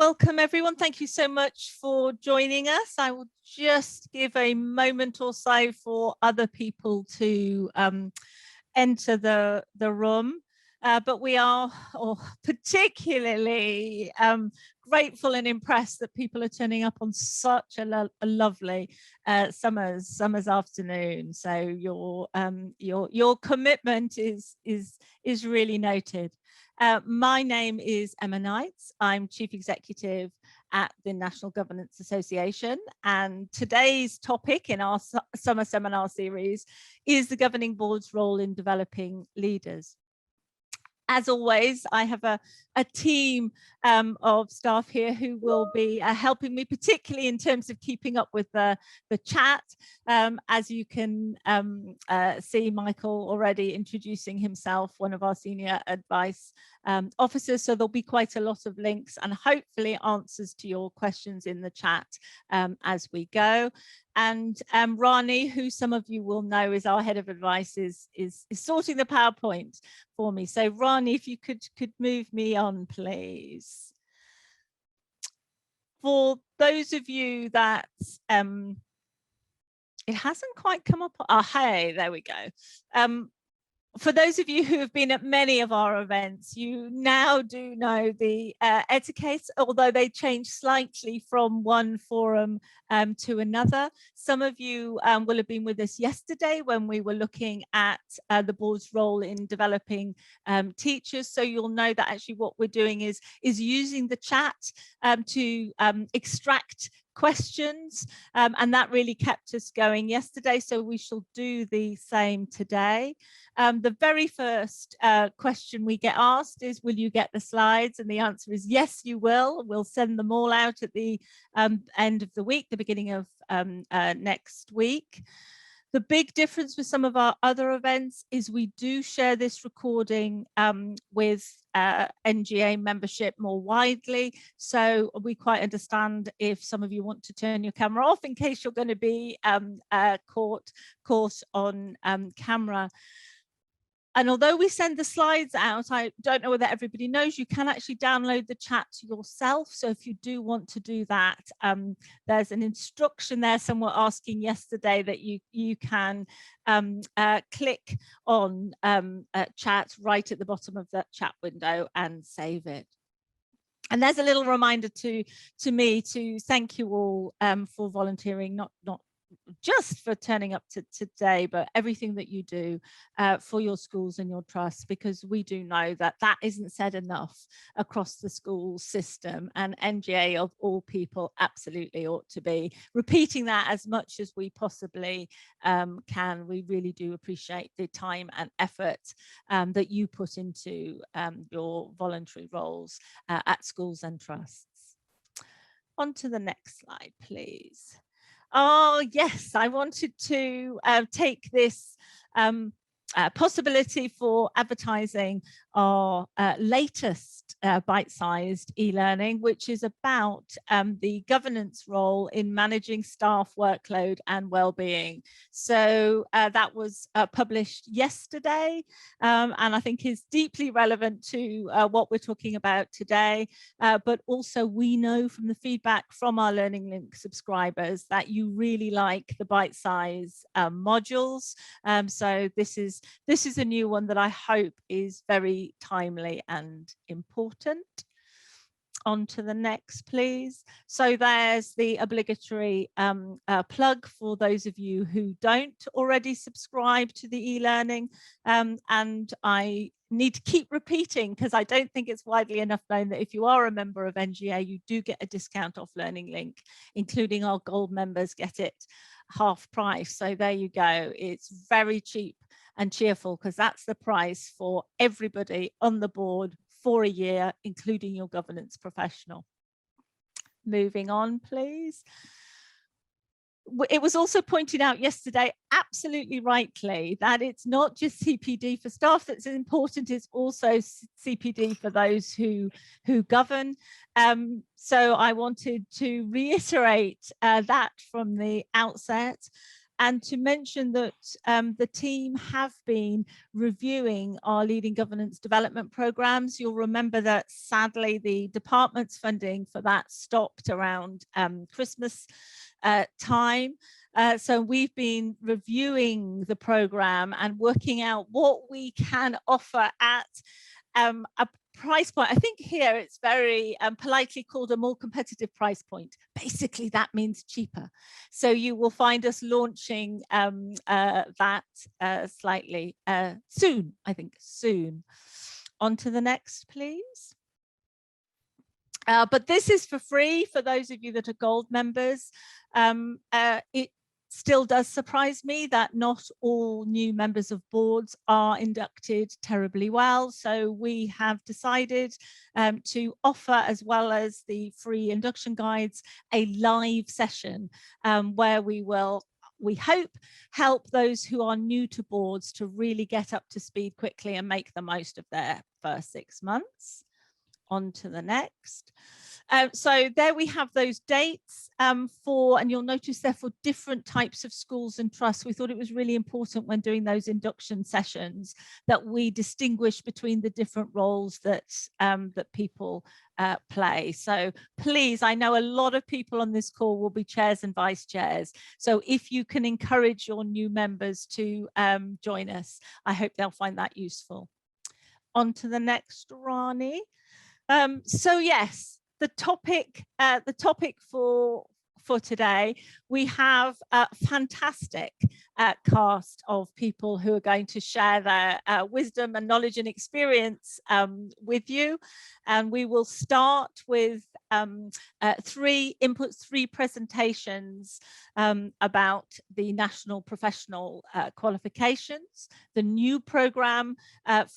Welcome everyone. Thank you so much for joining us. I will just give a moment or so for other people to enter the room. But we are particularly grateful and impressed that people are turning up on such a lovely summer's afternoon. So your commitment is really noted. My name is Emma Knights. I'm Chief Executive at the National Governance Association, and today's topic in our summer seminar series is the Governing Board's role in developing leaders. As always, I have a team of staff here who will be helping me, particularly in terms of keeping up with the chat. As you can see, Michael already introducing himself, one of our senior advice officers. So there'll be quite a lot of links and hopefully answers to your questions in the chat as we go. And Rani, who some of you will know is our head of advice, is sorting the PowerPoint for me. So Rani, if you could move me on, please. For those of you that it hasn't quite come up. Oh, hey, there we go. For those of you who have been at many of our events, you now do know the etiquette, although they change slightly from one forum to another. Some of you will have been with us yesterday when we were looking at the board's role in developing teachers. So you'll know that actually what we're doing is using the chat to extract questions, and that really kept us going yesterday, so we shall do the same today. The very first question we get asked is, will you get the slides? And the answer is yes, you will. We'll send them all out at the end of the week, the beginning of next week. The big difference with some of our other events is we do share this recording with NGA membership more widely. So we quite understand if some of you want to turn your camera off in case you're going to be caught on camera. And although we send the slides out, I don't know whether everybody knows, you can actually download the chat yourself. So if you do want to do that, there's an instruction there. Someone asking yesterday that you can click on chat right at the bottom of that chat window and save it. And there's a little reminder to me to thank you all for volunteering, not just for turning up to today, but everything that you do for your schools and your trusts, because we do know that that isn't said enough across the school system, and NGA of all people absolutely ought to be repeating that as much as we possibly can. We really do appreciate the time and effort that you put into your voluntary roles at schools and trusts. On to the next slide, please. Oh, yes, I wanted to take this possibility for advertising our latest bite-sized e-learning, which is about the governance role in managing staff workload and well-being. So that was published yesterday, and I think is deeply relevant to what we're talking about today. But also we know from the feedback from our Learning Link subscribers that you really like the bite-size modules. So this is a new one that I hope is very timely and important. On to the next, please. So there's the obligatory plug for those of you who don't already subscribe to the e-learning. And I need to keep repeating because I don't think it's widely enough known that if you are a member of NGA, you do get a discount off Learning Link, including our gold members get it half price. So there you go. It's very cheap and cheerful because that's the price for everybody on the board for a year, including your governance professional. Moving on, please. It was also pointed out yesterday, absolutely rightly, that it's not just CPD for staff that's important, it's also CPD for those who govern. So I wanted to reiterate that from the outset. and to mention that the team have been reviewing our leading governance development programs. You'll remember that sadly the department's funding for that stopped around Christmas time. So we've been reviewing the program and working out what we can offer at a price point. I think here it's very politely called a more competitive price point. Basically, that means cheaper. So you will find us launching that slightly soon, I think soon. On to the next, please. But this is for free for those of you that are gold members. It still does surprise me that not all new members of boards are inducted terribly well. So we have decided to offer, as well as the free induction guides, a live session where we will, we hope, help those who are new to boards to really get up to speed quickly and make the most of their first 6 months. On to the next. So there we have those dates for, and you'll notice they're for different types of schools and trusts. We thought it was really important when doing those induction sessions that we distinguish between the different roles that that people play. So please, I know a lot of people on this call will be chairs and vice chairs. So if you can encourage your new members to join us, I hope they'll find that useful. On to the next, Rani. So yes, the topic for today, we have a fantastic cast of people who are going to share their wisdom and knowledge and experience with you. And we will start with 3 inputs, 3 presentations about the National Professional Qualifications, the new programme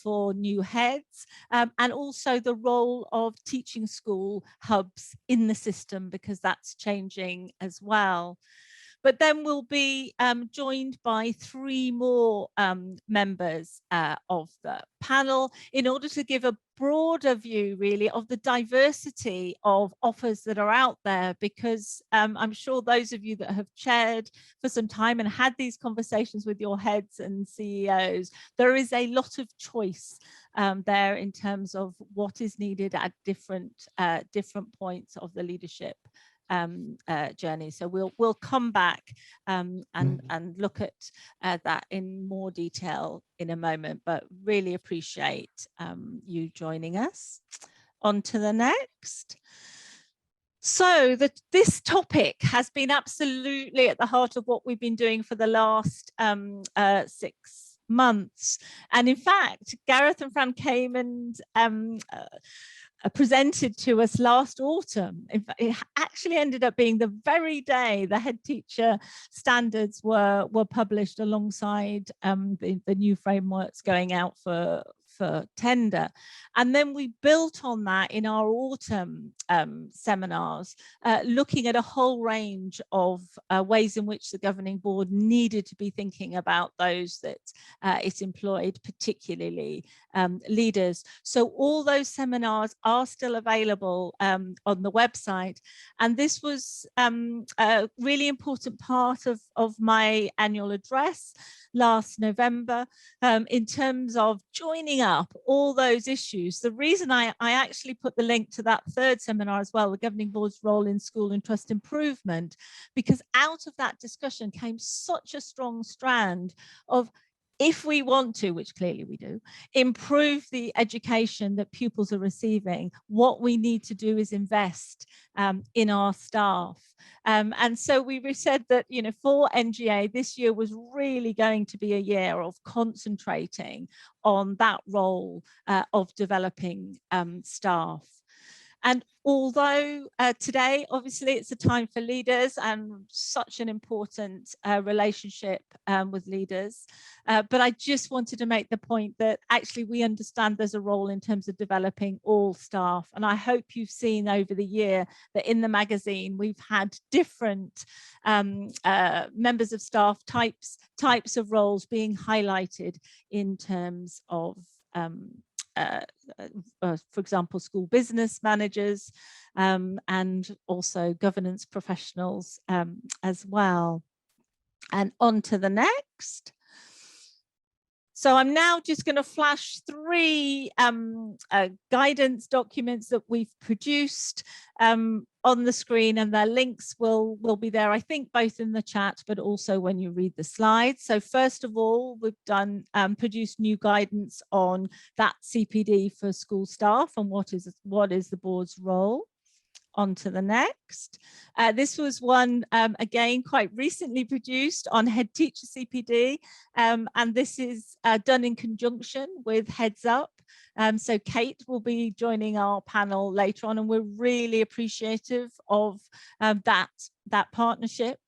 for new heads, and also the role of teaching school hubs in the system, because that's changing as well. But then we'll be joined by 3 more members of the panel in order to give a broader view really of the diversity of offers that are out there, because I'm sure those of you that have chaired for some time and had these conversations with your heads and CEOs, there is a lot of choice there in terms of what is needed at different points of the leadership journey. So we'll come back and look at that in more detail in a moment, but really appreciate you joining us. On to the next. So this topic has been absolutely at the heart of what we've been doing for the last 6 months. And in fact, Gareth and Fran came and presented to us last autumn. In fact, it actually ended up being the very day the head teacher standards were published alongside the new frameworks going out for tender. And then we built on that in our autumn seminars, looking at a whole range of ways in which the governing board needed to be thinking about those that it employed, particularly leaders. So all those seminars are still available on the website. And this was a really important part of my annual address last November, in terms of joining up all those issues. The reason I actually put the link to that 3rd seminar as well, the governing board's role in school and trust improvement, because out of that discussion came such a strong strand of, if we want to, which clearly we do, improve the education that pupils are receiving, what we need to do is invest in our staff. And so we said that, you know, for NGA, this year was really going to be a year of concentrating on that role of developing staff. And although today, obviously, it's a time for leaders and such an important relationship with leaders, but I just wanted to make the point that actually we understand there's a role in terms of developing all staff. And I hope you've seen over the year that in the magazine, we've had different members of staff, types of roles being highlighted in terms of for example, school business managers and also governance professionals as well. And on to the next. So I'm now just going to flash 3 guidance documents that we've produced on the screen, and their links will be there, I think, both in the chat, but also when you read the slides. So first of all, we've done produced new guidance on that CPD for school staff and what is the board's role. On to the next. This was one, again, quite recently produced on head teacher CPD, and this is done in conjunction with Heads Up. So Kate will be joining our panel later on, and we're really appreciative of that partnership.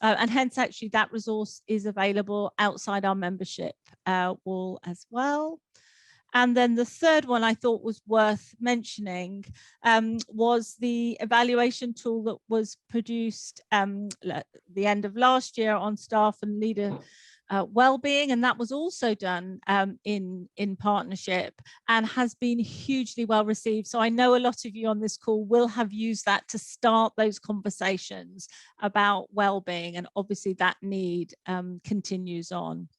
And hence, actually, that resource is available outside our membership wall as well. And then the third one I thought was worth mentioning was the evaluation tool that was produced at the end of last year on staff and leader well-being, and that was also done in partnership and has been hugely well received. So I know a lot of you on this call will have used that to start those conversations about well-being, and obviously that need continues on.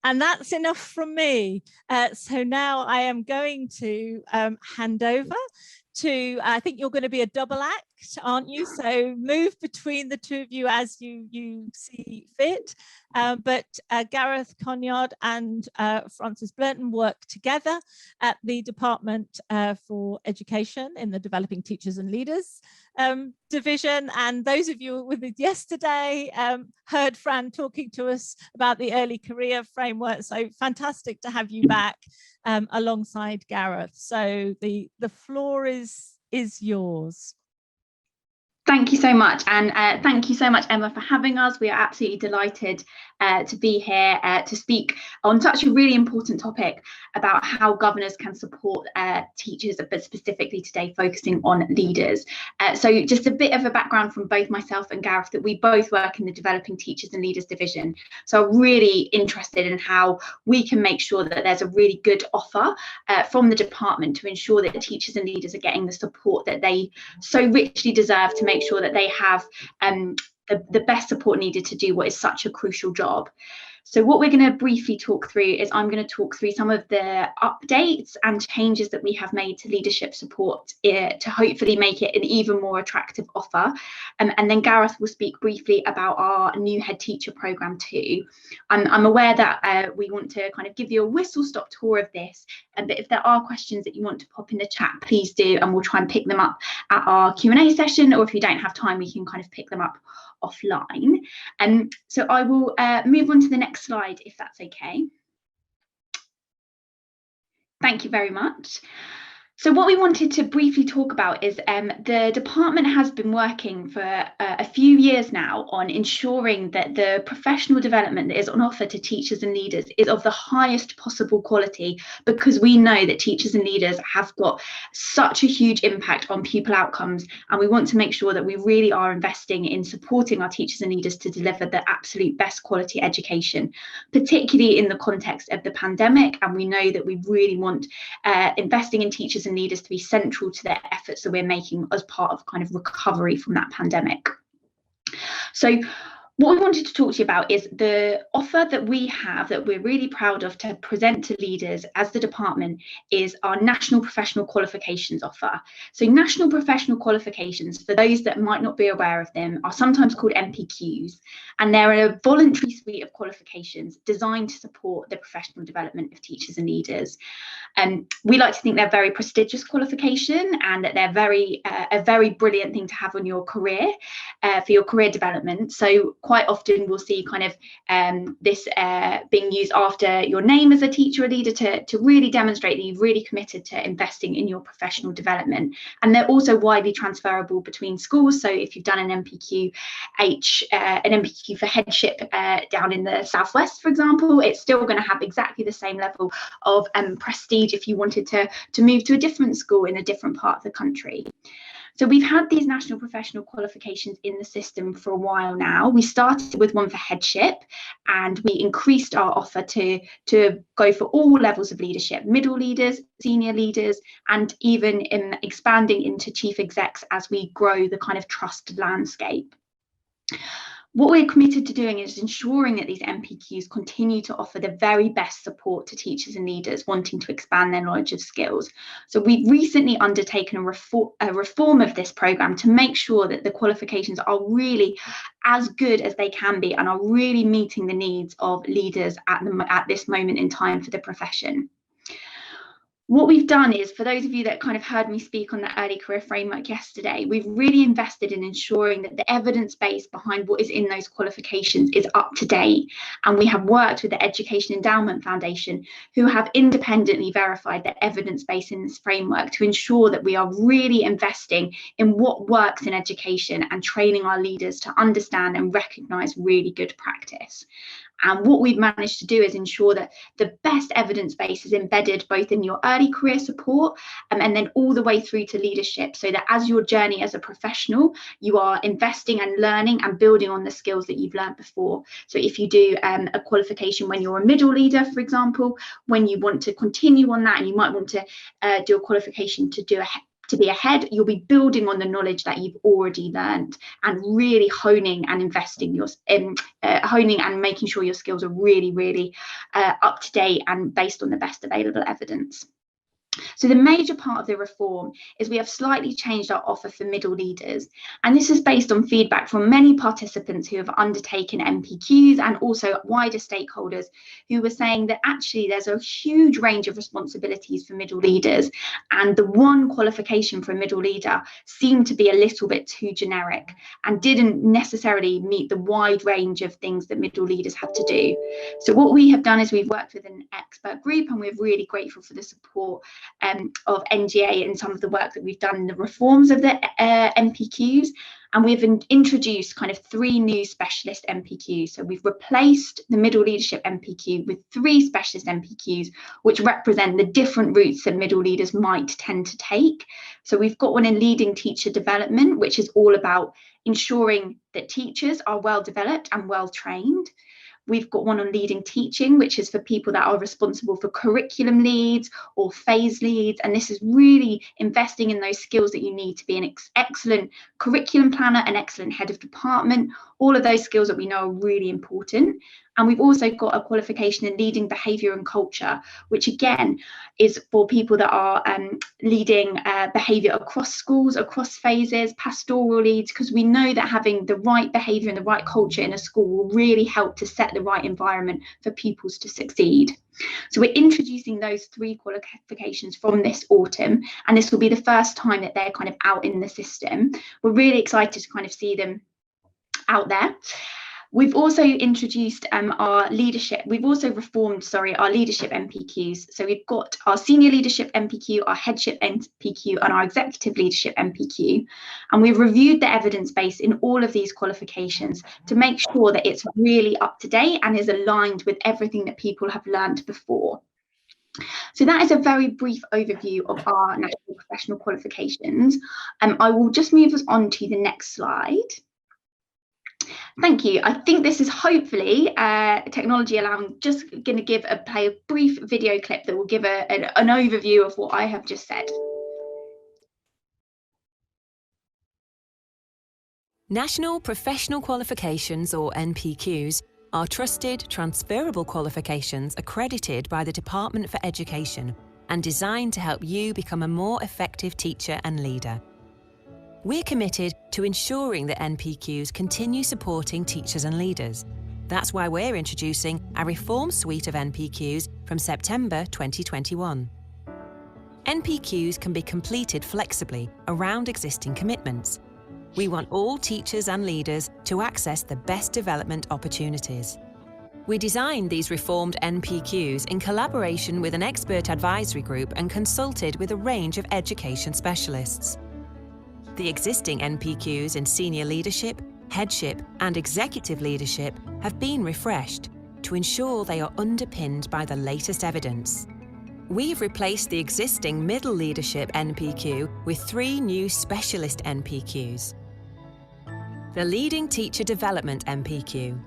And that's enough from me. So now I am going to hand over to, I think you're going to be a double act, aren't you? So move between the two of you as you see fit. But Gareth Conyard and Frances Blurton work together at the Department for Education in the Developing Teachers and Leaders division. And those of you with us yesterday heard Fran talking to us about the early career framework. So fantastic to have you back alongside Gareth. So the floor is yours. Thank you so much, and thank you so much, Emma, for having us. We are absolutely delighted to be here to speak on such a really important topic about how governors can support teachers, but specifically today focusing on leaders. So just a bit of a background from both myself and Gareth, that we both work in the Developing Teachers and Leaders division. So I'm really interested in how we can make sure that there's a really good offer from the department to ensure that teachers and leaders are getting the support that they so richly deserve, to make sure that they have the best support needed to do what is such a crucial job. So what we're going to briefly talk through is I'm going to talk through some of the updates and changes that we have made to leadership support to hopefully make it an even more attractive offer. And then Gareth will speak briefly about our new head teacher programme too. I'm aware that we want to kind of give you a whistle-stop tour of this, but if there are questions that you want to pop in the chat, please do, and we'll try and pick them up at our Q&A session, or if you don't have time, we can kind of pick them up offline. So I will move on to the next slide, if that's okay. Thank you very much. So what we wanted to briefly talk about is the department has been working for a few years now on ensuring that the professional development that is on offer to teachers and leaders is of the highest possible quality, because we know that teachers and leaders have got such a huge impact on pupil outcomes, and we want to make sure that we really are investing in supporting our teachers and leaders to deliver the absolute best quality education, particularly in the context of the pandemic. And we know that we really want investing in teachers and leaders to be central to the efforts that we're making as part of kind of recovery from that pandemic. So what we wanted to talk to you about is the offer that we have, that we're really proud of to present to leaders as the department, is our National Professional Qualifications offer. So National Professional Qualifications, for those that might not be aware of them, are sometimes called NPQs, and they're a voluntary suite of qualifications designed to support the professional development of teachers and leaders. We like to think they're very prestigious qualification, and that they're a very brilliant thing to have on your career, for your career development. So quite often we'll see kind of this being used after your name as a teacher or leader to really demonstrate that you've really committed to investing in your professional development. And they're also widely transferable between schools. So if you've done an NPQ for headship down in the Southwest, for example, it's still going to have exactly the same level of prestige if you wanted to move to a different school in a different part of the country. So we've had these national professional qualifications in the system for a while now. We started with one for headship, and we increased our offer to go for all levels of leadership, middle leaders, senior leaders, and even in expanding into chief execs as we grow the kind of trust landscape. What we're committed to doing is ensuring that these NPQs continue to offer the very best support to teachers and leaders wanting to expand their knowledge of skills. So we've recently undertaken a reform of this programme to make sure that the qualifications are really as good as they can be and are really meeting the needs of leaders at this moment in time for the profession. What we've done is, for those of you that kind of heard me speak on the early career framework yesterday, we've really invested in ensuring that the evidence base behind what is in those qualifications is up to date. And we have worked with the Education Endowment Foundation, who have independently verified the evidence base in this framework to ensure that we are really investing in what works in education and training our leaders to understand and recognise really good practice. And what we've managed to do is ensure that the best evidence base is embedded both in your early career support and then all the way through to leadership, so that as your journey as a professional, you are investing and learning and building on the skills that you've learned before. So if you do a qualification when you're a middle leader, for example, when you want to continue on that and you might want to do a qualification to be ahead, you'll be building on the knowledge that you've already learned and really honing and investing honing and making sure your skills are really up to date and based on the best available evidence. So the major part of the reform is we have slightly changed our offer for middle leaders, and this is based on feedback from many participants who have undertaken NPQs and also wider stakeholders who were saying that actually there's a huge range of responsibilities for middle leaders, and the one qualification for a middle leader seemed to be a little bit too generic and didn't necessarily meet the wide range of things that middle leaders have to do. So what we have done is we've worked with an expert group, and we're really grateful for the support of NGA and some of the work that we've done in the reforms of the NPQs. And we've introduced kind of 3 new specialist NPQs. So we've replaced the middle leadership NPQ with 3 specialist NPQs, which represent the different routes that middle leaders might tend to take. So we've got one in leading teacher development, which is all about ensuring that teachers are well developed and well trained. We've got one on leading teaching, which is for people that are responsible for curriculum leads or phase leads. And this is really investing in those skills that you need to be an excellent curriculum planner, an excellent head of department, all of those skills that we know are really important. And we've also got a qualification in leading behaviour and culture, which again is for people that are leading behaviour across schools, across phases, pastoral leads, because we know that having the right behaviour and the right culture in a school will really help to set the right environment for pupils to succeed. So we're introducing those 3 qualifications from this autumn, and this will be the first time that they're kind of out in the system. We're really excited to kind of see them out there. We've also introduced we've also reformed our leadership NPQs. So we've got our senior leadership NPQ, our headship NPQ, and our executive leadership NPQ. And we've reviewed the evidence base in all of these qualifications to make sure that it's really up to date and is aligned with everything that people have learned before. So that is a very brief overview of our national professional qualifications. I will just move us on to the next slide. Thank you. I think this is hopefully technology allowing, just going to play a brief video clip that will give an overview of what I have just said. National Professional Qualifications, or NPQs, are trusted, transferable qualifications accredited by the Department for Education and designed to help you become a more effective teacher and leader. We're committed to ensuring that NPQs continue supporting teachers and leaders. That's why we're introducing a reformed suite of NPQs from September 2021. NPQs can be completed flexibly around existing commitments. We want all teachers and leaders to access the best development opportunities. We designed these reformed NPQs in collaboration with an expert advisory group and consulted with a range of education specialists. The existing NPQs in senior leadership, headship, and executive leadership have been refreshed to ensure they are underpinned by the latest evidence. We've replaced the existing middle leadership NPQ with 3 new specialist NPQs. The Leading Teacher Development NPQ,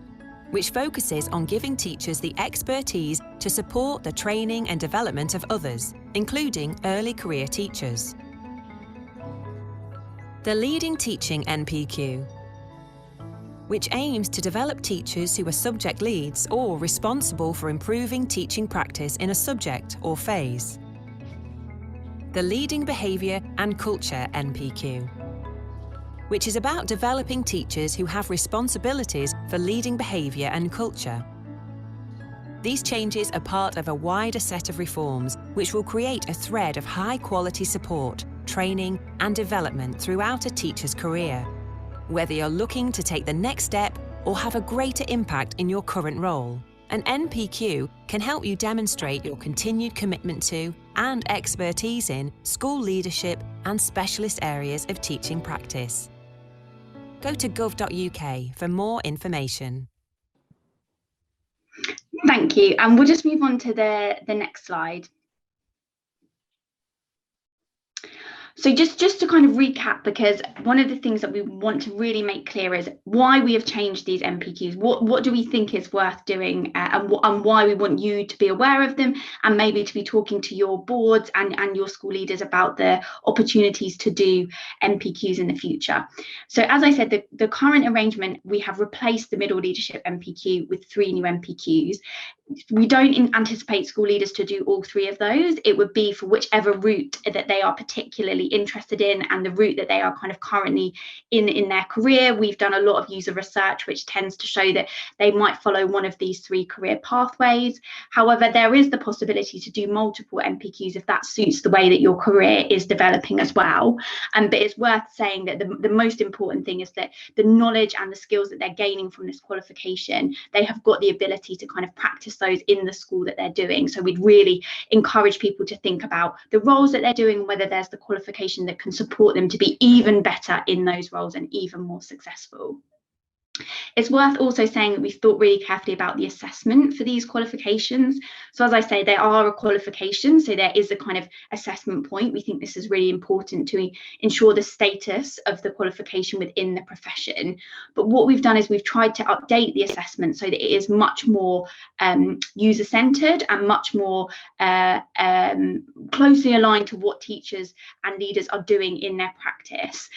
which focuses on giving teachers the expertise to support the training and development of others, including early career teachers. The Leading Teaching NPQ, which aims to develop teachers who are subject leads or responsible for improving teaching practice in a subject or phase. The Leading Behaviour and Culture NPQ, which is about developing teachers who have responsibilities for leading behaviour and culture. These changes are part of a wider set of reforms which will create a thread of high-quality support, training and development throughout a teacher's career, whether you're looking to take the next step or have a greater impact in your current role. An NPQ can help you demonstrate your continued commitment to and expertise in school leadership and specialist areas of teaching practice. Go to gov.uk for more information. Thank you. And we'll just move on to the next slide. So just to kind of recap, because one of the things that we want to really make clear is why we have changed these NPQs. What do we think is worth doing, and why we want you to be aware of them, and maybe to be talking to your boards and your school leaders about the opportunities to do NPQs in the future. So as I said, the current arrangement, we have replaced the middle leadership NPQ with 3 new NPQs. We don't anticipate school leaders to do all 3 of those. It would be for whichever route that they are particularly interested in and the route that they are kind of currently in their career. We've done a lot of user research which tends to show that they might follow one of these 3 career pathways. However, there is the possibility to do multiple NPQs if that suits the way that your career is developing as well. But it's worth saying that the most important thing is that the knowledge and the skills that they're gaining from this qualification, they have got the ability to kind of practice those in the school that they're doing. So we'd really encourage people to think about the roles that they're doing, whether there's the qualification that can support them to be even better in those roles and even more successful. It's worth also saying that we've thought really carefully about the assessment for these qualifications. So as I say, they are a qualification, so there is a kind of assessment point. We think this is really important to ensure the status of the qualification within the profession. But what we've done is we've tried to update the assessment so that it is much more user-centred and much more closely aligned to what teachers and leaders are doing in their practice.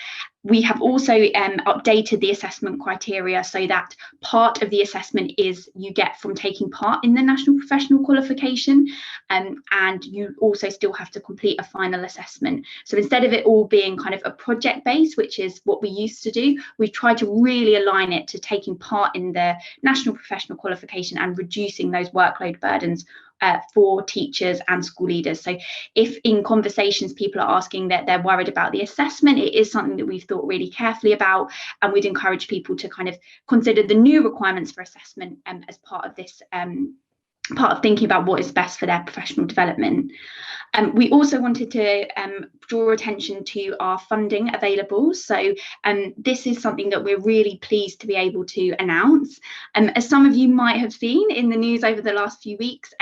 We have also updated the assessment criteria so that part of the assessment is you get from taking part in the National Professional Qualification, and you also still have to complete a final assessment. So instead of it all being kind of a project base, which is what we used to do, we've tried to really align it to taking part in the National Professional Qualification and reducing those workload burdens for teachers and school leaders. So if in conversations people are asking that they're worried about the assessment, it is something that we've thought really carefully about, and we'd encourage people to kind of consider the new requirements for assessment as part of this part of thinking about what is best for their professional development. We also wanted to draw attention to our funding available. So this is something that we're really pleased to be able to announce. As some of you might have seen in the news over the last few weeks,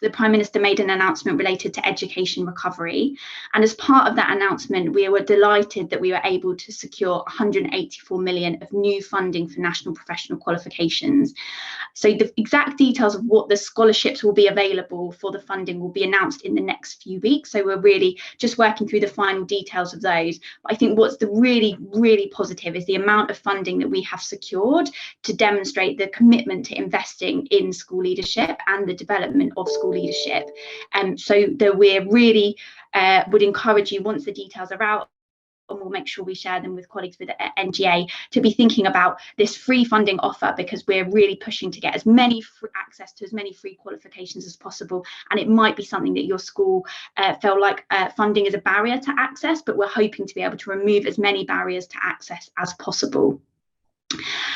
the Prime Minister made an announcement related to education recovery. And as part of that announcement, we were delighted that we were able to secure 184 million of new funding for national professional qualifications. So the exact details of what the scholarships will be available for the funding will be announced in the next few weeks. So we're really just working through the final details of those. But I think what's the really positive is the amount of funding that we have secured to demonstrate the commitment to investing in school leadership and the development of school leadership. So that we're really would encourage you, once the details are out, and we'll make sure we share them with colleagues with NGA, to be thinking about this free funding offer, because we're really pushing to get as many access to as many free qualifications as possible. And it might be something that your school felt like funding is a barrier to access, but we're hoping to be able to remove as many barriers to access as possible.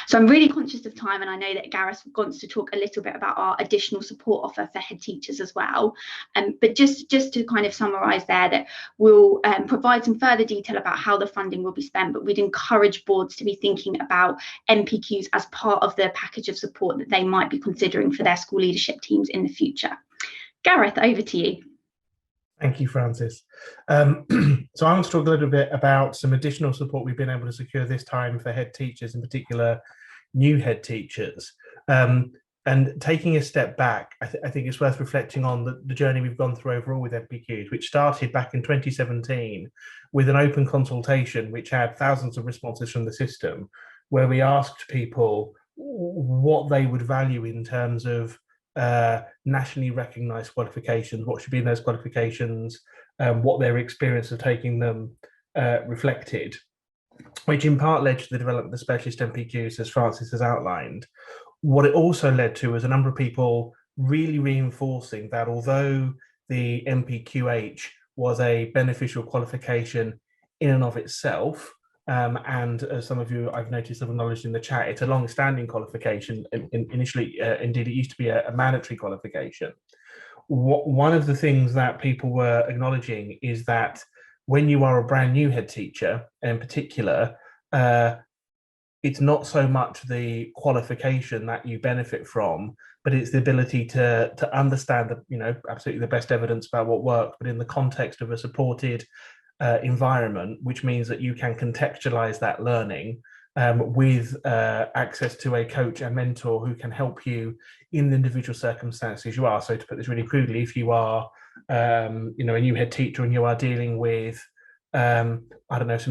So I'm really conscious of time, and I know that Gareth wants to talk a little bit about our additional support offer for head teachers as well. But just to kind of summarise there, that we'll provide some further detail about how the funding will be spent, but we'd encourage boards to be thinking about NPQs as part of the package of support that they might be considering for their school leadership teams in the future. Gareth, over to you. Thank you, Frances. So I want to talk a little bit about some additional support we've been able to secure this time for head teachers, in particular new head teachers. And taking a step back, I think it's worth reflecting on the journey we've gone through overall with NPQs, which started back in 2017 with an open consultation which had thousands of responses from the system, where we asked people what they would value in terms of nationally recognised qualifications, what should be in those qualifications, what their experience of taking them reflected, which in part led to the development of the specialist NPQs, as Francis has outlined. What it also led to was a number of people really reinforcing that although the NPQH was a beneficial qualification in and of itself, and as some of you I've noticed have acknowledged in the chat, it's a long-standing qualification. Initially, indeed, it used to be a mandatory qualification. One of the things that people were acknowledging is that when you are a brand new head teacher, in particular, it's not so much the qualification that you benefit from, but it's the ability to understand absolutely the best evidence about what works, but in the context of a supported environment, which means that you can contextualize that learning with access to a coach and mentor who can help you in the individual circumstances you are. So to put this really crudely, if you are a new head teacher and you are dealing with some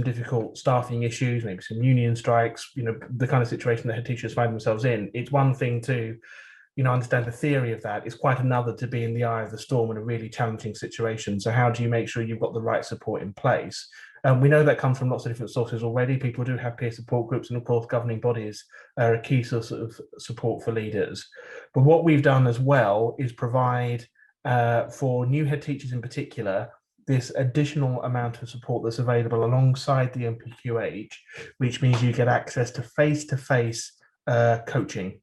difficult staffing issues, maybe some union strikes, the kind of situation that head teachers find themselves in, it's one thing to understand the theory of that. It's quite another to be in the eye of the storm in a really challenging situation. So how do you make sure you've got the right support in place? We know that comes from lots of different sources already. People do have peer support groups, and of course governing bodies are a key source of support for leaders. But what we've done as well is provide for new head teachers in particular this additional amount of support that's available alongside the NPQH, which means you get access to face-to-face coaching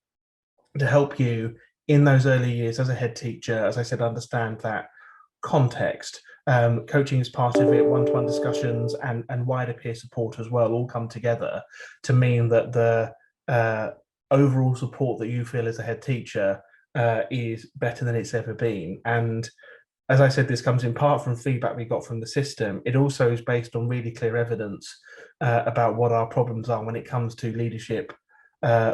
to help you in those early years as a head teacher, as I said, understand that context. Coaching is part of it, one-to-one discussions and wider peer support as well all come together to mean that the overall support that you feel as a head teacher is better than it's ever been. And as I said, this comes in part from feedback we got from the system. It also is based on really clear evidence about what our problems are when it comes to leadership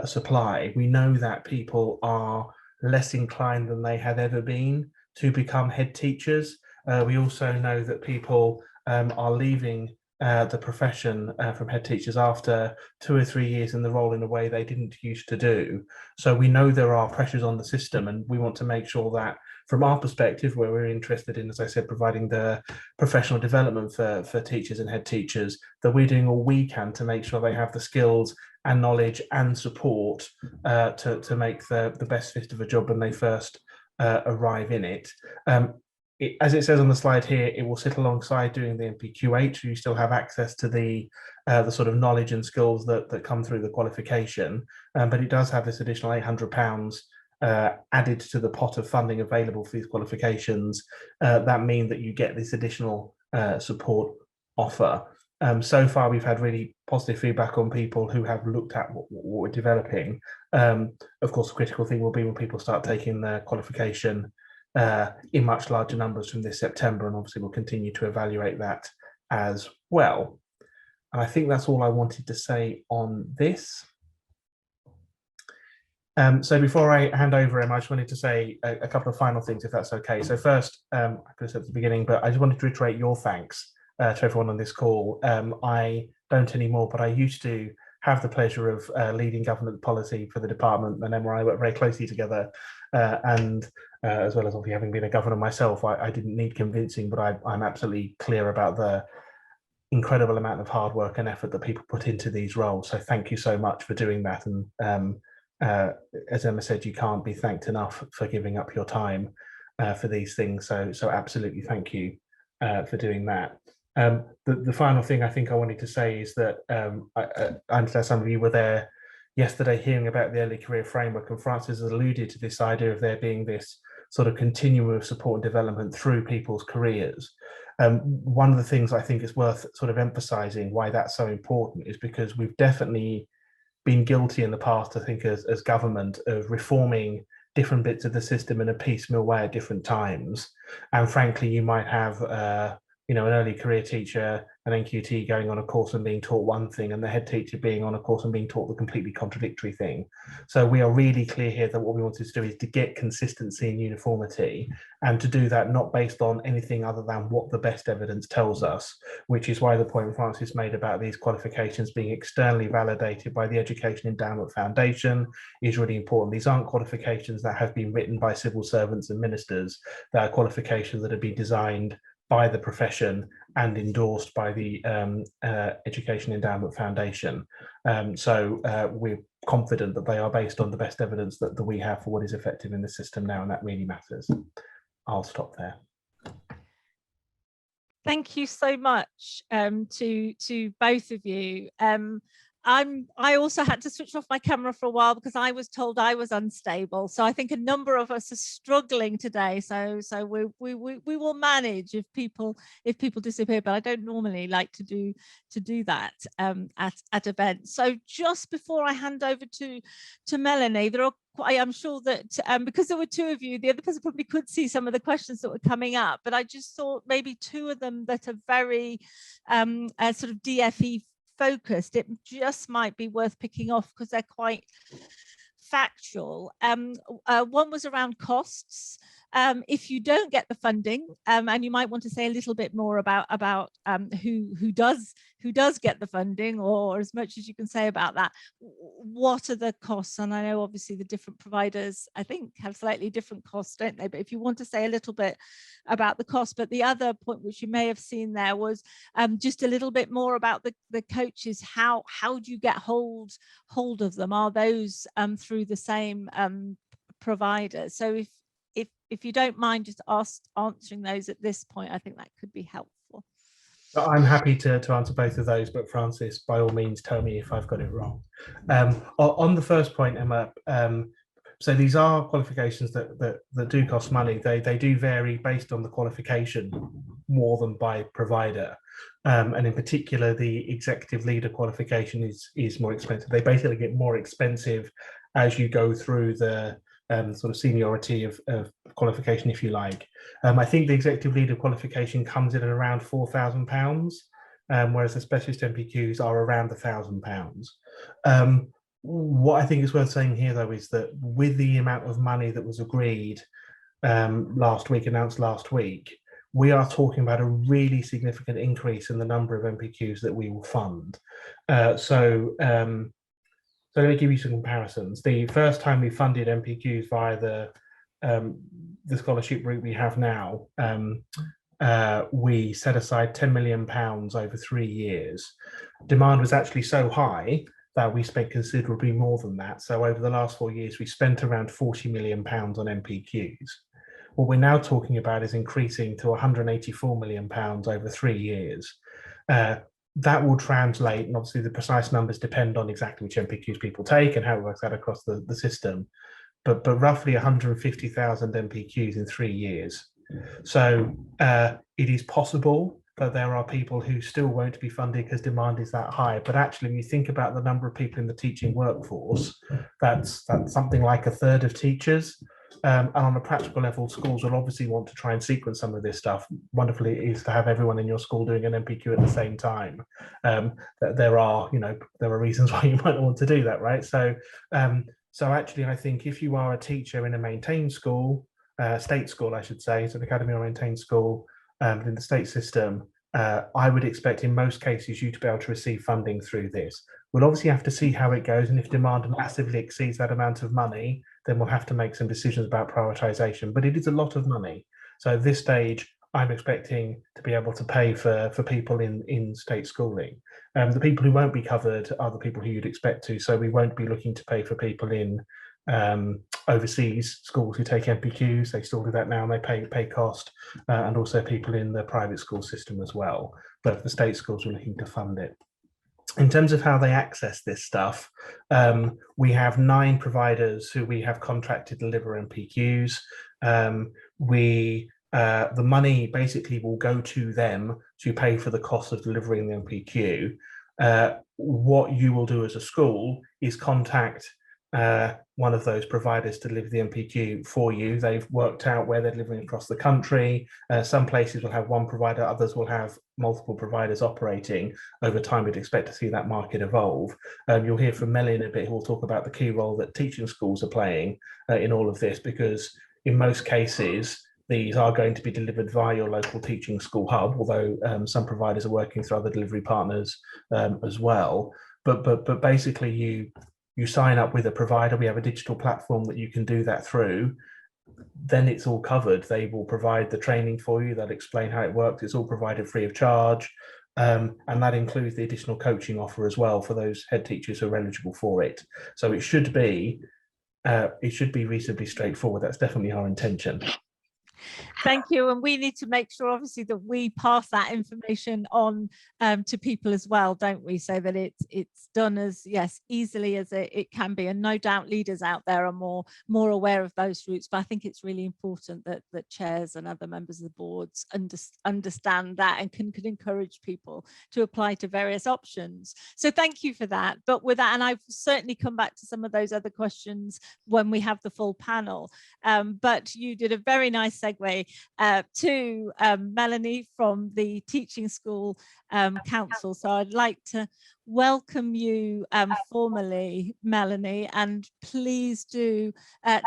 supply. We know that people are less inclined than they have ever been to become head teachers. We also know that people are leaving the profession from head teachers after 2 or 3 years in the role in a way they didn't used to do. So we know there are pressures on the system, and we want to make sure that from our perspective, where we're interested in, as I said, providing the professional development for teachers and head teachers, that we're doing all we can to make sure they have the skills and knowledge and support to make the best fit of a job when they first arrive in it. As it says on the slide here, it will sit alongside doing the NPQH. You still have access to the sort of knowledge and skills that come through the qualification, but it does have this additional £800 added to the pot of funding available for these qualifications that mean that you get this additional support offer. So far, we've had really positive feedback on people who have looked at what we're developing. Of course, the critical thing will be when people start taking the qualification in much larger numbers from this September, and obviously we'll continue to evaluate that as well. And I think that's all I wanted to say on this. So before I hand over, Emma, I just wanted to say a couple of final things, if that's okay. So first, I could have said at the beginning, but I just wanted to reiterate your thanks to everyone on this call. I don't anymore, but I used to have the pleasure of leading government policy for the department, and Emma and I work very closely together. And as well as obviously having been a governor myself, I didn't need convincing, but I'm absolutely clear about the incredible amount of hard work and effort that people put into these roles. So thank you so much for doing that. And as Emma said, you can't be thanked enough for giving up your time for these things. So absolutely thank you for doing that. The final thing I think I wanted to say is that I understand some of you were there yesterday hearing about the early career framework, and Francis has alluded to this idea of there being this sort of continuum of support and development through people's careers. One of the things I think is worth sort of emphasizing why that's so important is because we've definitely been guilty in the past, I think, as government, of reforming different bits of the system in a piecemeal way at different times. And frankly, you might have an early career teacher, an NQT going on a course and being taught one thing, and the head teacher being on a course and being taught the completely contradictory thing. So we are really clear here that what we wanted to do is to get consistency and uniformity, and to do that not based on anything other than what the best evidence tells us, which is why the point Francis made about these qualifications being externally validated by the Education Endowment Foundation is really important. These aren't qualifications that have been written by civil servants and ministers. They are qualifications that have been designed by the profession and endorsed by the Education Endowment Foundation. So we're confident that they are based on the best evidence that we have for what is effective in the system now, and that really matters. I'll stop there. Thank you so much to both of you. I also had to switch off my camera for a while because I was told I was unstable. So I think a number of us are struggling today. So we will manage if people disappear, but I don't normally like to do that at events. So just before I hand over to Melanie, I'm sure that because there were two of you, the other person probably could see some of the questions that were coming up, but I just thought maybe two of them that are very sort of DFE focused, it just might be worth picking off because they're quite factual. One was around costs. If you don't get the funding, and you might want to say a little bit more about who does get the funding, or as much as you can say about that, what are the costs? And I know obviously the different providers, I think, have slightly different costs, don't they? But if you want to say a little bit about the cost. But the other point which you may have seen there was just a little bit more about the coaches. How do you get hold of them? Are those through the same provider? So if you don't mind just answering those at this point, I think that could be helpful. I'm happy to answer both of those, but Francis, by all means, tell me if I've got it wrong. On the first point, Emma, so these are qualifications that do cost money. They do vary based on the qualification more than by provider. And in particular, the executive leader qualification is more expensive. They basically get more expensive as you go through the sort of seniority of qualification, if you like. I think the executive leader qualification comes in at around £4,000, whereas the specialist NPQs are around £1,000. What I think is worth saying here, though, is that with the amount of money that was agreed announced last week, we are talking about a really significant increase in the number of NPQs that we will fund. So let me give you some comparisons. The first time we funded NPQs via the scholarship route we have now, we set aside £10 million over 3 years. Demand was actually so high that we spent considerably more than that. So over the last 4 years, we spent around £40 million on NPQs. What we're now talking about is increasing to £184 million over 3 years. That will translate, and obviously the precise numbers depend on exactly which NPQs people take and how it works out across the system, but roughly 150,000 NPQs in 3 years. So it is possible that there are people who still won't be funded because demand is that high. But actually, when you think about the number of people in the teaching workforce, that's something like a third of teachers. And on a practical level, schools will obviously want to try and sequence some of this stuff. Wonderfully, it is to have everyone in your school doing an NPQ at the same time. There are reasons why you might want to do that, right? So actually, I think if you are a teacher in a maintained school, state school, I should say, so an academy or maintained school in the state system, I would expect in most cases you to be able to receive funding through this. We'll obviously have to see how it goes, and if demand massively exceeds that amount of money, then we'll have to make some decisions about prioritisation. But it is a lot of money. So at this stage, I'm expecting to be able to pay for people in state schooling. The people who won't be covered are the people who you'd expect to. So we won't be looking to pay for people in overseas schools who take NPQs. They still do that now, and they pay cost, and also people in the private school system as well. But the state schools are looking to fund it. In terms of how they access this stuff, we have 9 providers who we have contracted to deliver NPQs. The money basically will go to them to pay for the cost of delivering the NPQ. What you will do as a school is contact one of those providers to deliver the NPQ for you. They've worked out where they're delivering across the country. Some places will have one provider, others will have multiple providers operating. Over time, we'd expect to see that market evolve. You'll hear from Melanie in a bit, who will talk about the key role that teaching schools are playing in all of this, because in most cases, these are going to be delivered via your local teaching school hub, although some providers are working through other delivery partners as well. But basically, you sign up with a provider. We have a digital platform that you can do that through. Then it's all covered. They will provide the training for you. They'll explain how it works. It's all provided free of charge. And that includes the additional coaching offer as well for those head teachers who are eligible for it. So it should be reasonably straightforward. That's definitely our intention. Thank you. And we need to make sure, obviously, that we pass that information on to people as well, don't we? So that it's done as easily as it can be. And no doubt leaders out there are more aware of those routes. But I think it's really important that chairs and other members of the boards understand that and can encourage people to apply to various options. So thank you for that. But with that, and I've certainly come back to some of those other questions when we have the full panel. But you did a very nice segue to Melanie from the Teaching School Council. So I'd like to welcome you formally, Melanie, and please do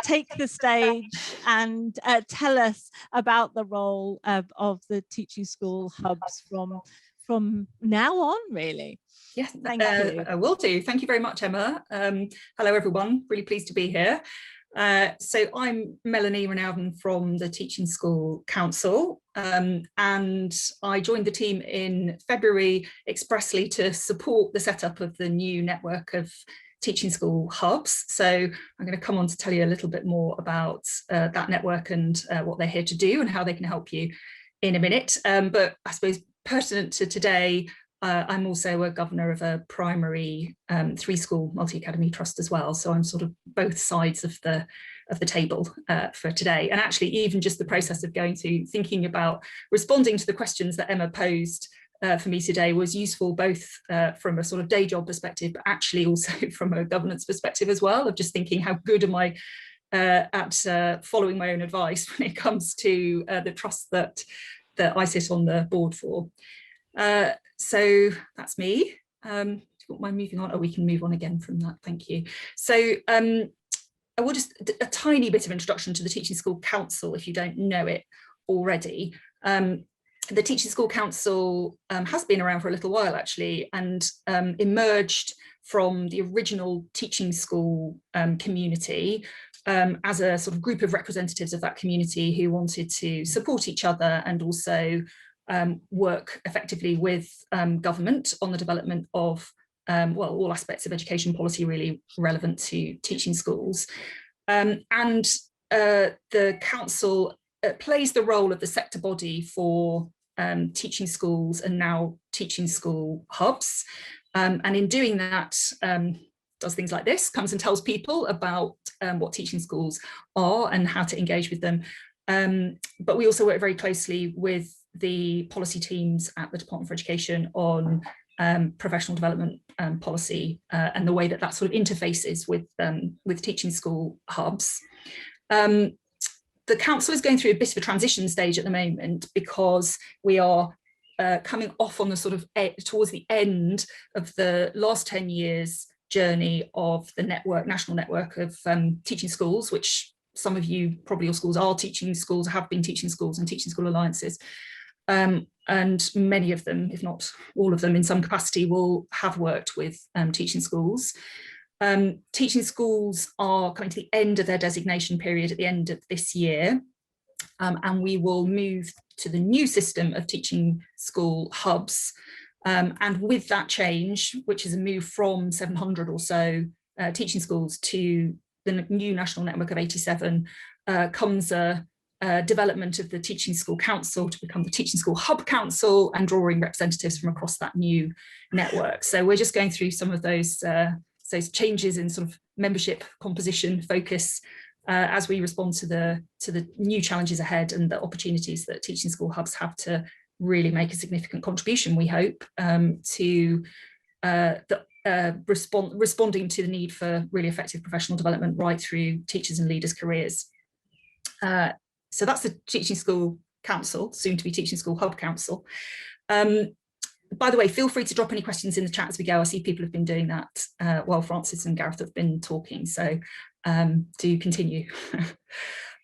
take the stage and tell us about the role of the Teaching School hubs from now on, really. Yes, thank you. I will do. Thank you very much, Emma. Hello, everyone. Really pleased to be here. So I'm Melanie Rinalden from the Teaching School Council, and I joined the team in February expressly to support the setup of the new network of teaching school hubs. So I'm going to come on to tell you a little bit more about that network and what they're here to do and how they can help you in a minute. But I suppose pertinent to today, I'm also a governor of a primary 3-school multi-academy trust as well. So I'm sort of both sides of the table for today. And actually, even just the process of going to thinking about responding to the questions that Emma posed for me today was useful, both from a sort of day job perspective, but actually also from a governance perspective as well, of just thinking how good am I at following my own advice when it comes to the trust that I sit on the board for. So that's me. Do you mind moving on? Oh, we can move on again from that. Thank you. So I will just a tiny bit of introduction to the Teaching School Council if you don't know it already. The Teaching School Council has been around for a little while actually, and emerged from the original teaching school community as a sort of group of representatives of that community who wanted to support each other and also work effectively with government on the development of all aspects of education policy really relevant to teaching schools. And the council plays the role of the sector body for teaching schools and now teaching school hubs. And in doing that, does things like this, comes and tells people about what teaching schools are and how to engage with them. But we also work very closely with the policy teams at the Department for Education on professional development policy and the way that sort of interfaces with teaching school hubs. The council is going through a bit of a transition stage at the moment because we are coming off on the sort of towards the end of the last 10 years journey of the national network of teaching schools, which some of you, probably your schools are teaching schools, have been teaching schools and teaching school alliances. And many of them, if not all of them in some capacity, will have worked with teaching schools. Teaching schools are coming to the end of their designation period at the end of this year, and we will move to the new system of teaching school hubs. And with that change, which is a move from 700 or so teaching schools to the new national network of 87, comes a development of the Teaching School Council to become the Teaching School Hub Council and drawing representatives from across that new network. So we're just going through some of those changes in sort of membership composition focus as we respond to the new challenges ahead and the opportunities that teaching school hubs have to really make a significant contribution, we hope, to the responding to the need for really effective professional development right through teachers and leaders' careers. So that's the Teaching School Council, soon to be Teaching School Hub Council. By the way, feel free to drop any questions in the chat as we go. I see people have been doing that while Francis and Gareth have been talking, so do continue.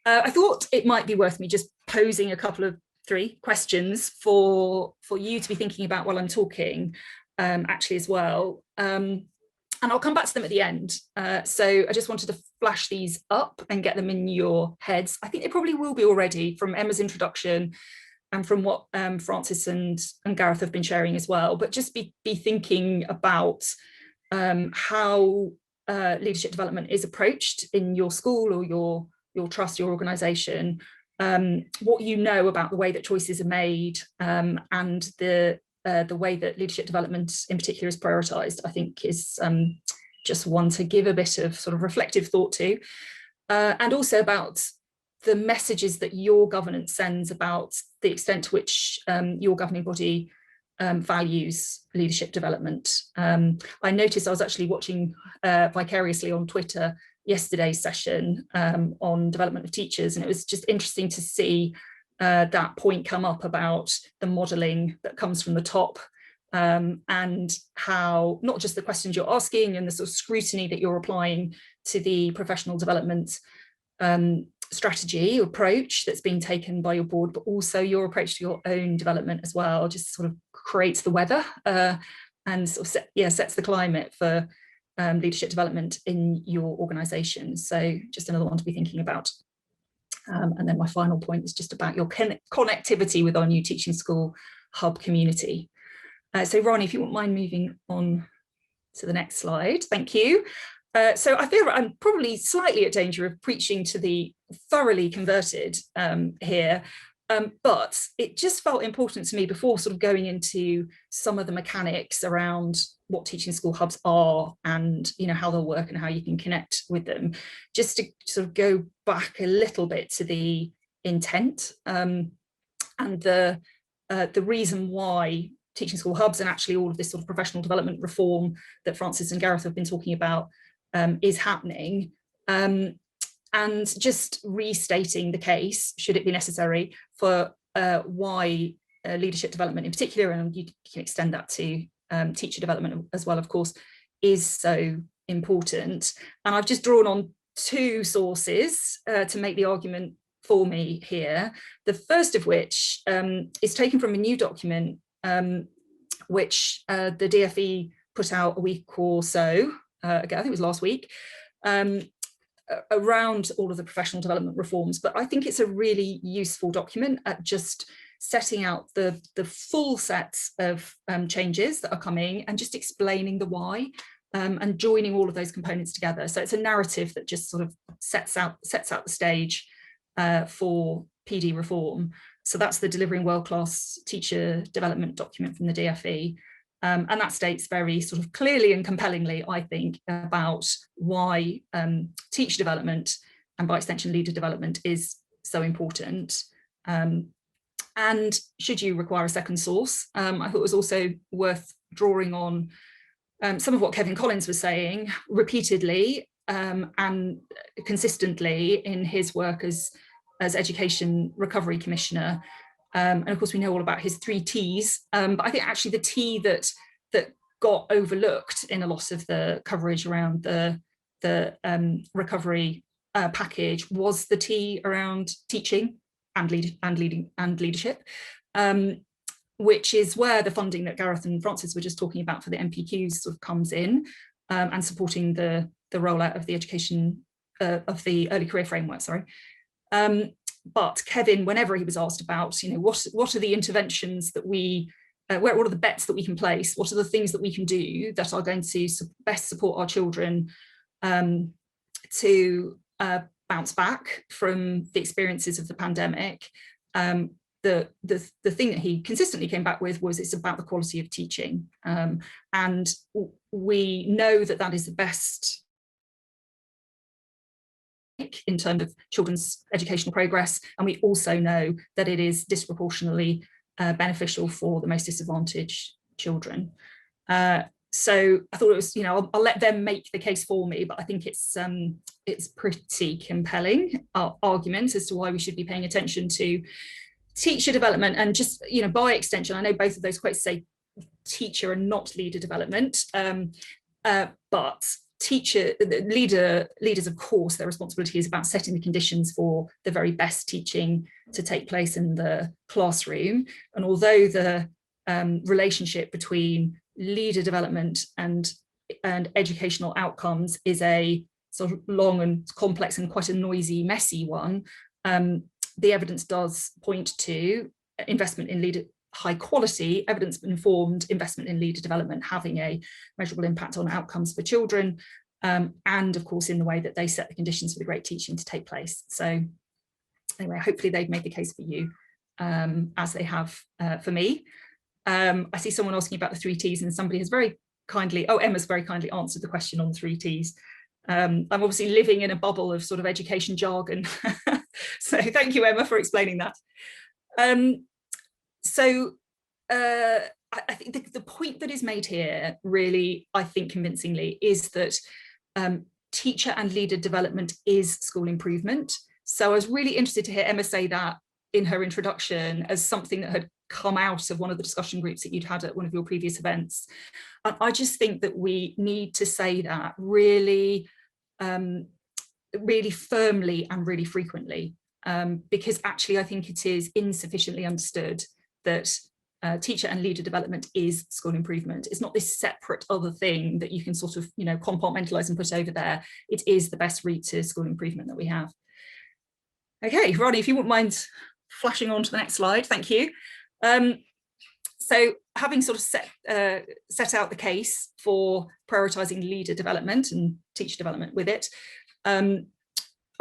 I thought it might be worth me just posing a couple of 3 questions for you to be thinking about while I'm talking, actually as well. And I'll come back to them at the end. So I just wanted to flash these up and get them in your heads. I think they probably will be already from Emma's introduction and from what Francis and Gareth have been sharing as well, but just be thinking about how leadership development is approached in your school or your trust, your organisation, what you know about the way that choices are made, and the way that leadership development in particular is prioritised, I think is just one to give a bit of sort of reflective thought to, and also about the messages that your governance sends about the extent to which your governing body values leadership development. I noticed I was actually watching vicariously on Twitter yesterday's session on development of teachers, and it was just interesting to see that point come up about the modelling that comes from the top, and how not just the questions you're asking and the sort of scrutiny that you're applying to the professional development strategy or approach that's being taken by your board, but also your approach to your own development as well, just sort of creates the weather and sort of sets the climate for leadership development in your organisation. So just another one to be thinking about. And then my final point is just about your connectivity with our new Teaching School Hub community. So Ronnie, if you wouldn't mind moving on to the next slide, thank you. So I feel I'm probably slightly at danger of preaching to the thoroughly converted here, but it just felt important to me before sort of going into some of the mechanics around what Teaching School Hubs are and how they'll work and how you can connect with them, just to sort of go back a little bit to the intent and the reason why Teaching School Hubs and actually all of this sort of professional development reform that Francis and Gareth have been talking about is happening, and just restating the case, should it be necessary, for why leadership development in particular, and you can extend that to teacher development as well, of course, is so important. And I've just drawn on 2 sources to make the argument for me here. The first of which is taken from a new document which the DFE put out a week or so ago, I think it was last week, around all of the professional development reforms. But I think it's a really useful document at just setting out the full sets of changes that are coming and just explaining the why, and joining all of those components together. So it's a narrative that just sort of sets out the stage for PD reform. So that's the Delivering World-Class Teacher Development document from the DFE. And that states very sort of clearly and compellingly, I think, about why teacher development and by extension leader development is so important. And should you require a second source, I thought it was also worth drawing on some of what Kevin Collins was saying repeatedly and consistently in his work as Education Recovery Commissioner. And of course, we know all about his 3 T's, but I think actually the T that got overlooked in a lot of the coverage around the recovery package was the T around teaching and leadership, which is where the funding that Gareth and Francis were just talking about for the MPQs sort of comes in, and supporting the rollout of the education of the early career framework. But Kevin, whenever he was asked about, what are the interventions that we, what are the bets that we can place? What are the things that we can do that are going to best support our children to bounce back from the experiences of the pandemic? The thing that he consistently came back with was it's about the quality of teaching, and we know that is the best in terms of children's educational progress, and we also know that it is disproportionately beneficial for the most disadvantaged children. so I thought it was, I'll let them make the case for me, but I think it's pretty compelling argument as to why we should be paying attention to teacher development, and just, by extension, I know both of those quotes say teacher and not leader development, but leaders, of course, their responsibility is about setting the conditions for the very best teaching to take place in the classroom. And although the relationship between leader development and educational outcomes is a sort of long and complex and quite a noisy, messy one, the evidence does point to investment in high quality, evidence-informed investment in leader development having a measurable impact on outcomes for children, and of course in the way that they set the conditions for the great teaching to take place. So anyway, hopefully they've made the case for you, as they have for me. I see someone asking about the 3 T's, and somebody has very kindly, Emma's very kindly answered the question on 3 T's. I'm obviously living in a bubble of sort of education jargon. So thank you, Emma, for explaining that. I think the point that is made here really, I think convincingly, is that teacher and leader development is school improvement. So I was really interested to hear Emma say that in her introduction as something that had come out of one of the discussion groups that you'd had at one of your previous events. And I just think that we need to say that really, really firmly and really frequently, because actually I think it is insufficiently understood that teacher and leader development is school improvement. It's not this separate other thing that you can sort of, compartmentalize and put over there. It is the best route to school improvement that we have. Okay, Ronnie, if you wouldn't mind flashing on to the next slide, thank you. So having sort of set out the case for prioritising leader development and teacher development with it, I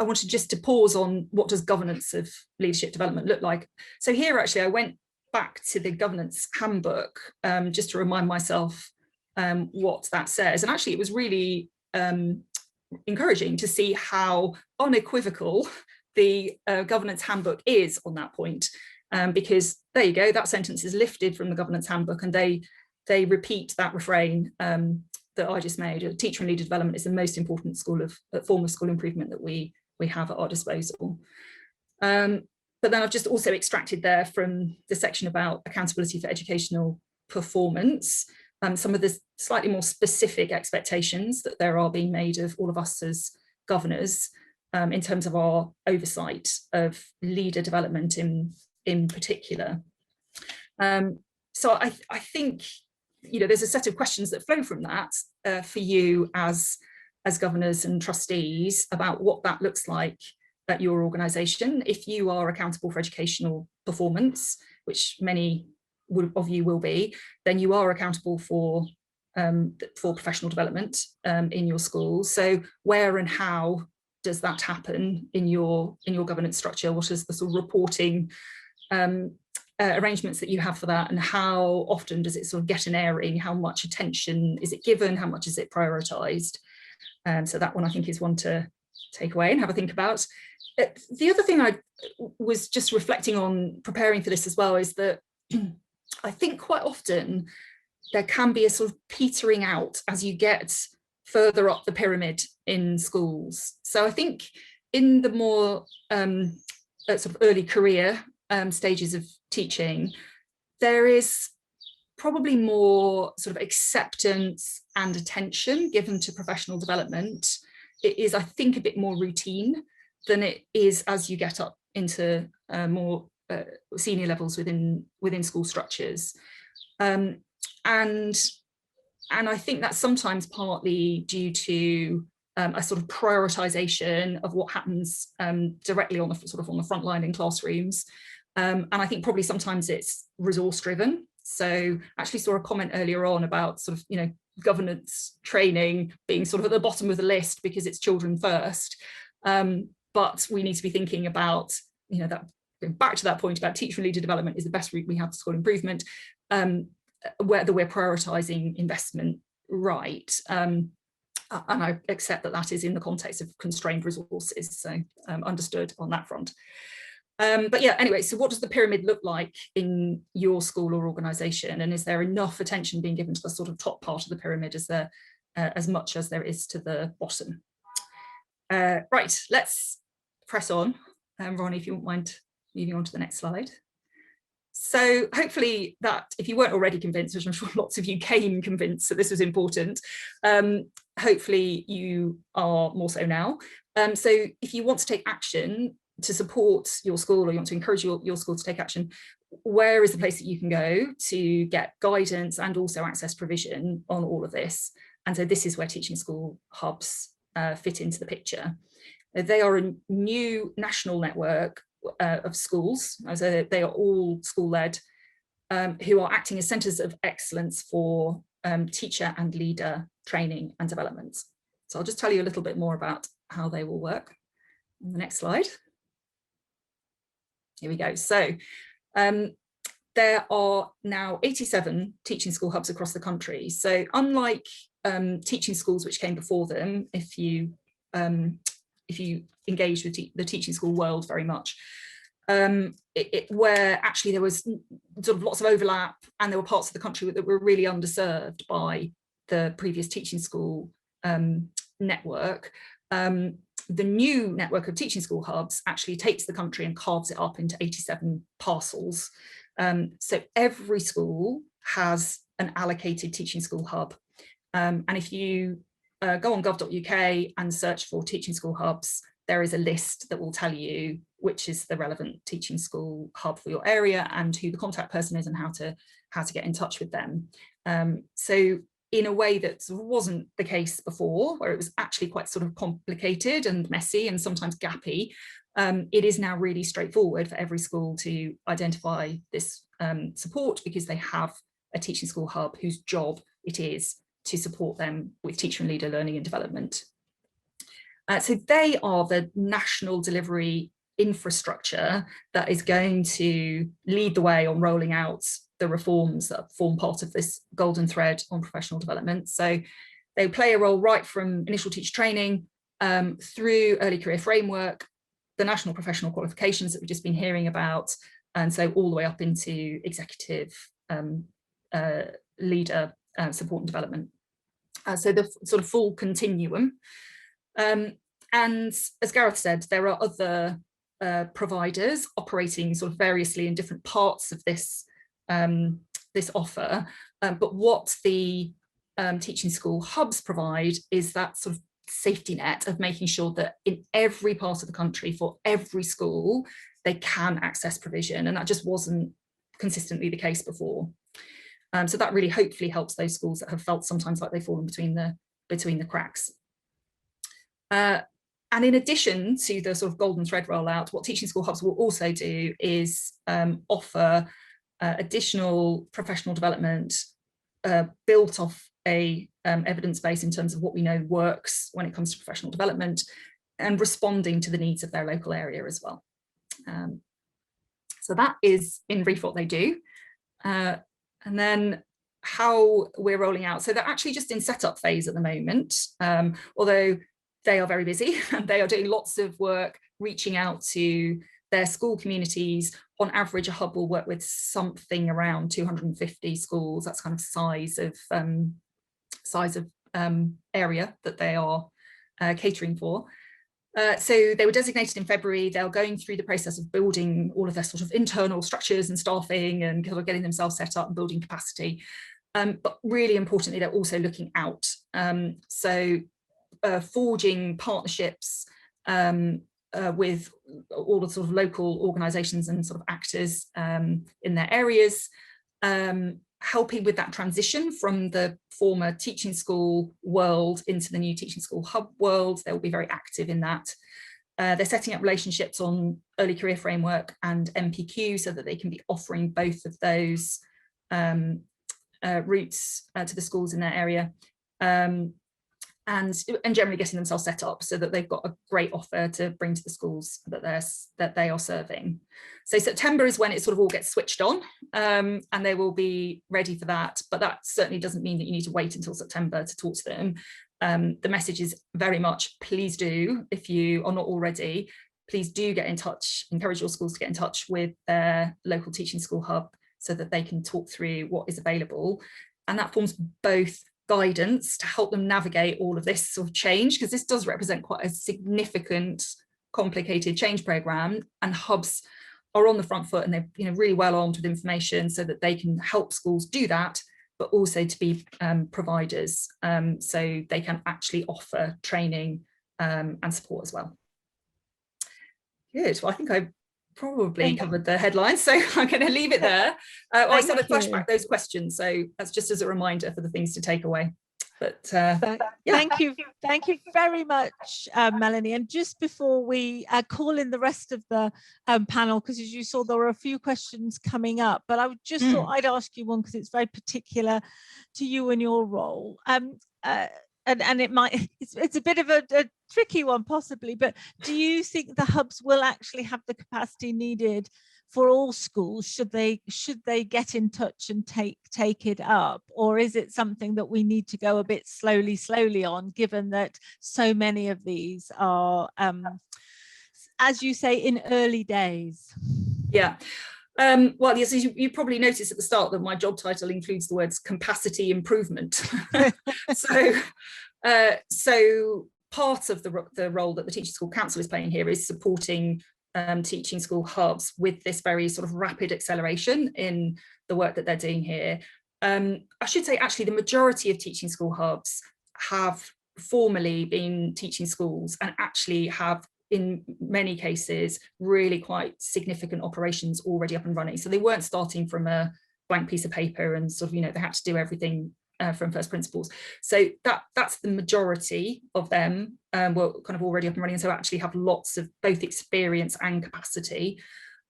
wanted just to pause on what does governance of leadership development look like. So here actually I went back to the governance handbook just to remind myself what that says, and actually it was really encouraging to see how unequivocal the governance handbook is on that point, because there you go, that sentence is lifted from the governance handbook, and they repeat that refrain that I just made. Teacher and leader development is the most important form of school improvement that we have at our disposal. But then I've just also extracted there from the section about accountability for educational performance, some of the slightly more specific expectations that there are being made of all of us as governors in terms of our oversight of leader development in particular. So I think, there's a set of questions that flow from that for you as governors and trustees about what that looks like at your organisation. If you are accountable for educational performance, which many of you will be, then you are accountable for professional development in your schools. So where and how does that happen in your governance structure? What is the sort of reporting arrangements that you have for that, and how often does it sort of get an airing? How much attention is it given? How much is it prioritised? So that one I think is one to take away and have a think about. The other thing I was just reflecting on preparing for this as well is that I think quite often there can be a sort of petering out as you get further up the pyramid in schools. So I think in the more sort of early career stages of teaching, there is probably more sort of acceptance and attention given to professional development. It is, I think, a bit more routine than it is as you get up into more senior levels within school structures. And I think that's sometimes partly due to a sort of prioritization of what happens directly on the front line in classrooms. And I think probably sometimes it's resource driven. So I actually saw a comment earlier on about sort of, governance training being sort of at the bottom of the list because it's children first. But we need to be thinking about, that going back to that point about teacher and leader development is the best route we have to school improvement, whether we're prioritising investment right. And I accept that is in the context of constrained resources, so understood on that front. But yeah, anyway, so what does the pyramid look like in your school or organisation? And is there enough attention being given to the sort of top part of the pyramid as much as there is to the bottom? Right, let's press on. Ronnie, if you wouldn't mind moving on to the next slide. So hopefully that, if you weren't already convinced, which I'm sure lots of you came convinced that this was important, hopefully you are more so now. So if you want to take action to support your school, or you want to encourage your school to take action, where is the place that you can go to get guidance and also access provision on all of this? And so this is where Teaching School Hubs fit into the picture. They are a new national network of schools, so they are all school-led, who are acting as centres of excellence for teacher and leader training and development. So I'll just tell you a little bit more about how they will work on the next slide. Here we go. So there are now 87 teaching school hubs across the country. So unlike teaching schools which came before them, if you engage with the teaching school world very much, where actually there was sort of lots of overlap, and there were parts of the country that were really underserved by the previous teaching school network. The new network of teaching school hubs actually takes the country and carves it up into 87 parcels. So every school has an allocated teaching school hub. And if you go on gov.uk and search for teaching school hubs, there is a list that will tell you which is the relevant teaching school hub for your area and who the contact person is and how to get in touch with them. So in a way that wasn't the case before, where it was actually quite sort of complicated and messy and sometimes gappy, it is now really straightforward for every school to identify this support, because they have a teaching school hub whose job it is to support them with teacher and leader learning and development. So they are the national delivery infrastructure that is going to lead the way on rolling out the reforms that form part of this golden thread on professional development. So they play a role right from initial teacher training through early career framework, the national professional qualifications that we've just been hearing about, and so all the way up into executive leader support and development. So the sort of full continuum. And as Gareth said, there are other providers operating sort of variously in different parts of this this offer, but what the teaching school hubs provide is that sort of safety net of making sure that in every part of the country, for every school, they can access provision, and that just wasn't consistently the case before. So that really hopefully helps those schools that have felt sometimes like they've fallen between the cracks. And in addition to the sort of golden thread rollout, what teaching school hubs will also do is offer additional professional development built off a evidence base in terms of what we know works when it comes to professional development, and responding to the needs of their local area as well. So that is in brief what they do. And then how we're rolling out. So they're actually just in setup phase at the moment, although they are very busy and they are doing lots of work reaching out to their school communities. On average, a hub will work with something around 250 schools. That's kind of size of area that they are catering for. So they were designated in February. They're going through the process of building all of their sort of internal structures and staffing and kind of getting themselves set up and building capacity. But really importantly, they're also looking out. So forging partnerships with all the sort of local organisations and sort of actors in their areas, helping with that transition from the former teaching school world into the new teaching school hub world. They will be very active in that. They're setting up relationships on early career framework and NPQ so that they can be offering both of those routes to the schools in their area. And generally getting themselves set up so that they've got a great offer to bring to the schools that they are serving. So September is when it sort of all gets switched on, and they will be ready for that. But that certainly doesn't mean that you need to wait until September to talk to them. The message is very much, please do, if you are not already, please do get in touch, encourage your schools to get in touch with their local teaching school hub so that they can talk through what is available. And that forms both guidance to help them navigate all of this sort of change, because this does represent quite a significant, complicated change program, and hubs are on the front foot, and they're really well armed with information so that they can help schools do that, but also to be providers, so they can actually offer training and support as well. Good. Well, I think I probably covered the headlines, so I'm going to leave it there. I sort of flashback those questions, so that's just as a reminder for the things to take away. But yeah. Thank you very much, Melanie. And just before we call in the rest of the panel, because as you saw, there were a few questions coming up, but I just thought I'd ask you one because it's very particular to you and your role. And it's a bit of a tricky one possibly, but do you think the hubs will actually have the capacity needed for all schools should they get in touch and take it up, or is it something that we need to go a bit slowly on, given that so many of these are, as you say, in early days? Yeah. Well, yes, you probably noticed at the start that my job title includes the words capacity improvement. So part of the role that the Teaching School Council is playing here is supporting teaching school hubs with this very sort of rapid acceleration in the work that they're doing here. I should say, actually, the majority of teaching school hubs have formerly been teaching schools and actually have, in many cases, really quite significant operations already up and running. So they weren't starting from a blank piece of paper and sort of, they had to do everything from first principles. So that's the majority of them were kind of already up and running, and so actually have lots of both experience and capacity.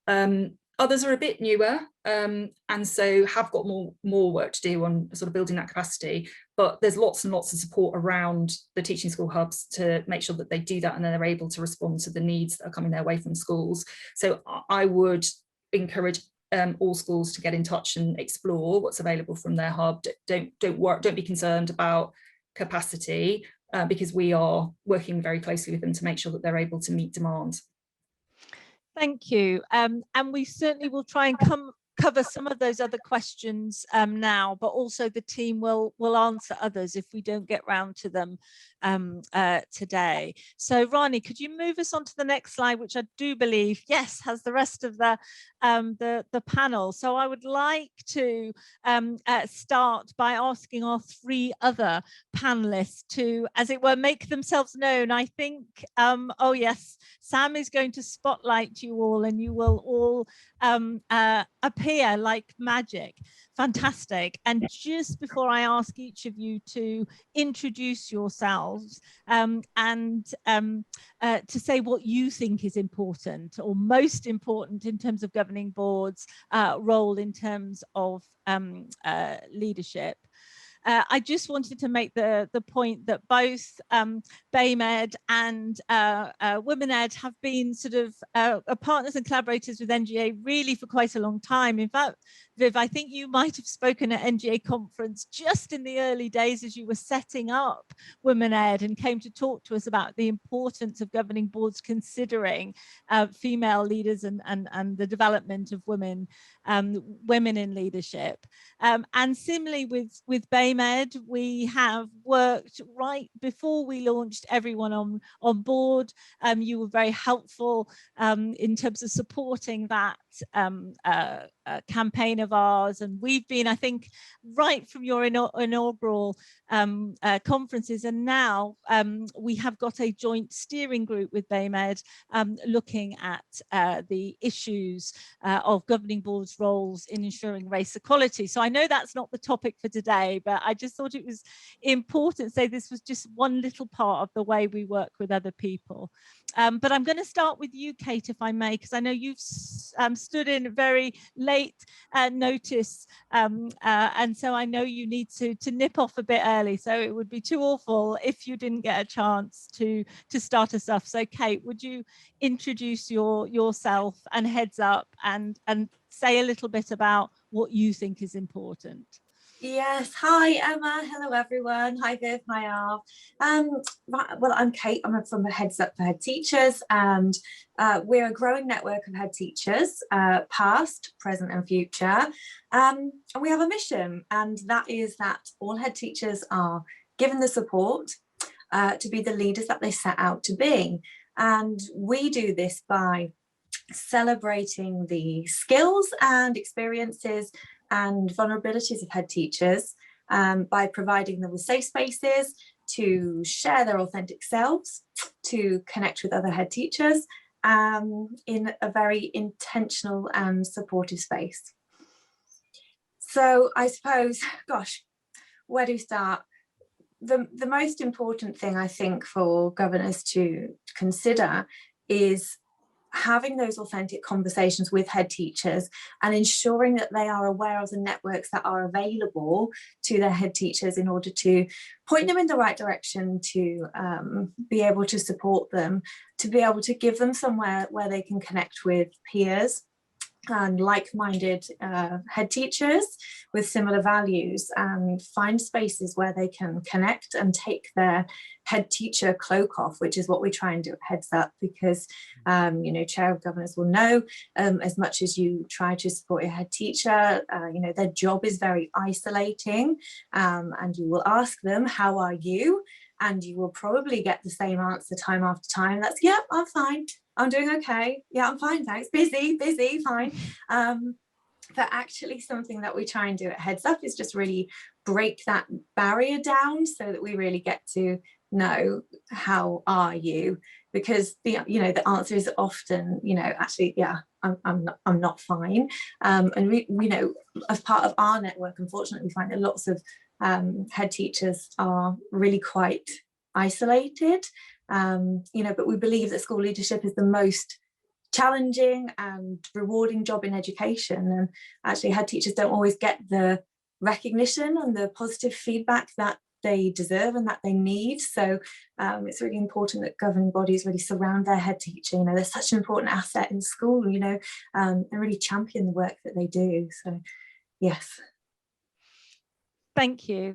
Others are a bit newer, and so have got more work to do on sort of building that capacity, but there's lots and lots of support around the teaching school hubs to make sure that they do that, and then they're able to respond to the needs that are coming their way from schools. So I would encourage all schools to get in touch and explore what's available from their hub. Don't be concerned about capacity, because we are working very closely with them to make sure that they're able to meet demand. Thank you. And we certainly will try and cover some of those other questions now, but also the team will answer others if we don't get round to them today. So Rani, could you move us on to the next slide, which I do believe, yes, has the rest of the panel. So I would like to start by asking our three other panelists to, as it were, make themselves known. I think, oh yes, Sam is going to spotlight you all, and you will all appear like magic. Fantastic. And just before I ask each of you to introduce yourselves and to say what you think is important or most important in terms of governing boards' role in terms of leadership. I just wanted to make the point that both BAME-Ed and Women-Ed have been sort of partners and collaborators with NGA really for quite a long time. In fact, Viv, I think you might have spoken at NGA conference just in the early days as you were setting up Women-Ed and came to talk to us about the importance of governing boards considering female leaders and the development of women in leadership. And similarly with BAME-Ed, we have worked right before we launched everyone on board. You were very helpful in terms of supporting that campaign of ours, and we've been, I think, right from your inaugural conferences, and now we have got a joint steering group with BAME-Ed looking at the issues of governing boards' roles in ensuring race equality. So I know that's not the topic for today, but I just thought it was important to say this was just one little part of the way we work with other people. But I'm going to start with you, Kate, if I may, because I know you've stood in very late notice, and so I know you need to nip off a bit early, so it would be too awful if you didn't get a chance to start us off. So Kate, would you introduce yourself and heads up and say a little bit about what you think is important? Yes, hi Emma, hello everyone. Hi Viv, hi Arv. Well, I'm Kate, I'm from the Heads Up for Head Teachers, and we're a growing network of head teachers, past, present and future. And we have a mission, and that is that all head teachers are given the support to be the leaders that they set out to be. And we do this by celebrating the skills and experiences and vulnerabilities of head teachers, by providing them with safe spaces to share their authentic selves, to connect with other head teachers in a very intentional and supportive space. So I suppose, gosh, where do we start? The most important thing I think for governors to consider is having those authentic conversations with head teachers and ensuring that they are aware of the networks that are available to their head teachers in order to point them in the right direction, to be able to support them, to be able to give them somewhere where they can connect with peers and like-minded head teachers with similar values, and find spaces where they can connect and take their head teacher cloak off, which is what we try and do at Heads Up, because you know, chair of governors will know, as much as you try to support your head teacher, you know, their job is very isolating, and you will ask them, how are you? And you will probably get the same answer time after time. That's, yep, I'm fine. I'm doing okay. Yeah, I'm fine, thanks. Busy, fine. But actually something that we try and do at Heads Up is just really break that barrier down so that we really get to know, how are you? Because the, you know, the answer is often, you know, actually, yeah, I'm not fine. And we know, as part of our network, unfortunately, we find that lots of head teachers are really quite isolated, you know, but we believe that school leadership is the most challenging and rewarding job in education, and actually head teachers don't always get the recognition and the positive feedback that they deserve and that they need. So it's really important that governing bodies really surround their head teacher. You know, they're such an important asset in school, you know, and really champion the work that they do. So yes. Thank you.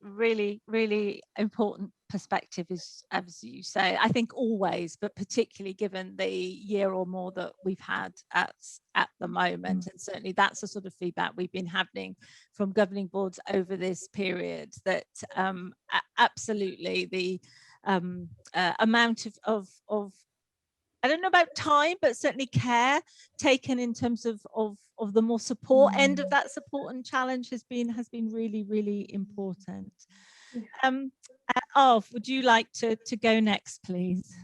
Really, really important perspective, is, as you say, I think always, but particularly given the year or more that we've had at the moment. And certainly that's the sort of feedback we've been having from governing boards over this period, that absolutely the amount of I don't know about time, but certainly care taken in terms of the more support end of that support and challenge has been really, really important. Arv, would you like to go next, please?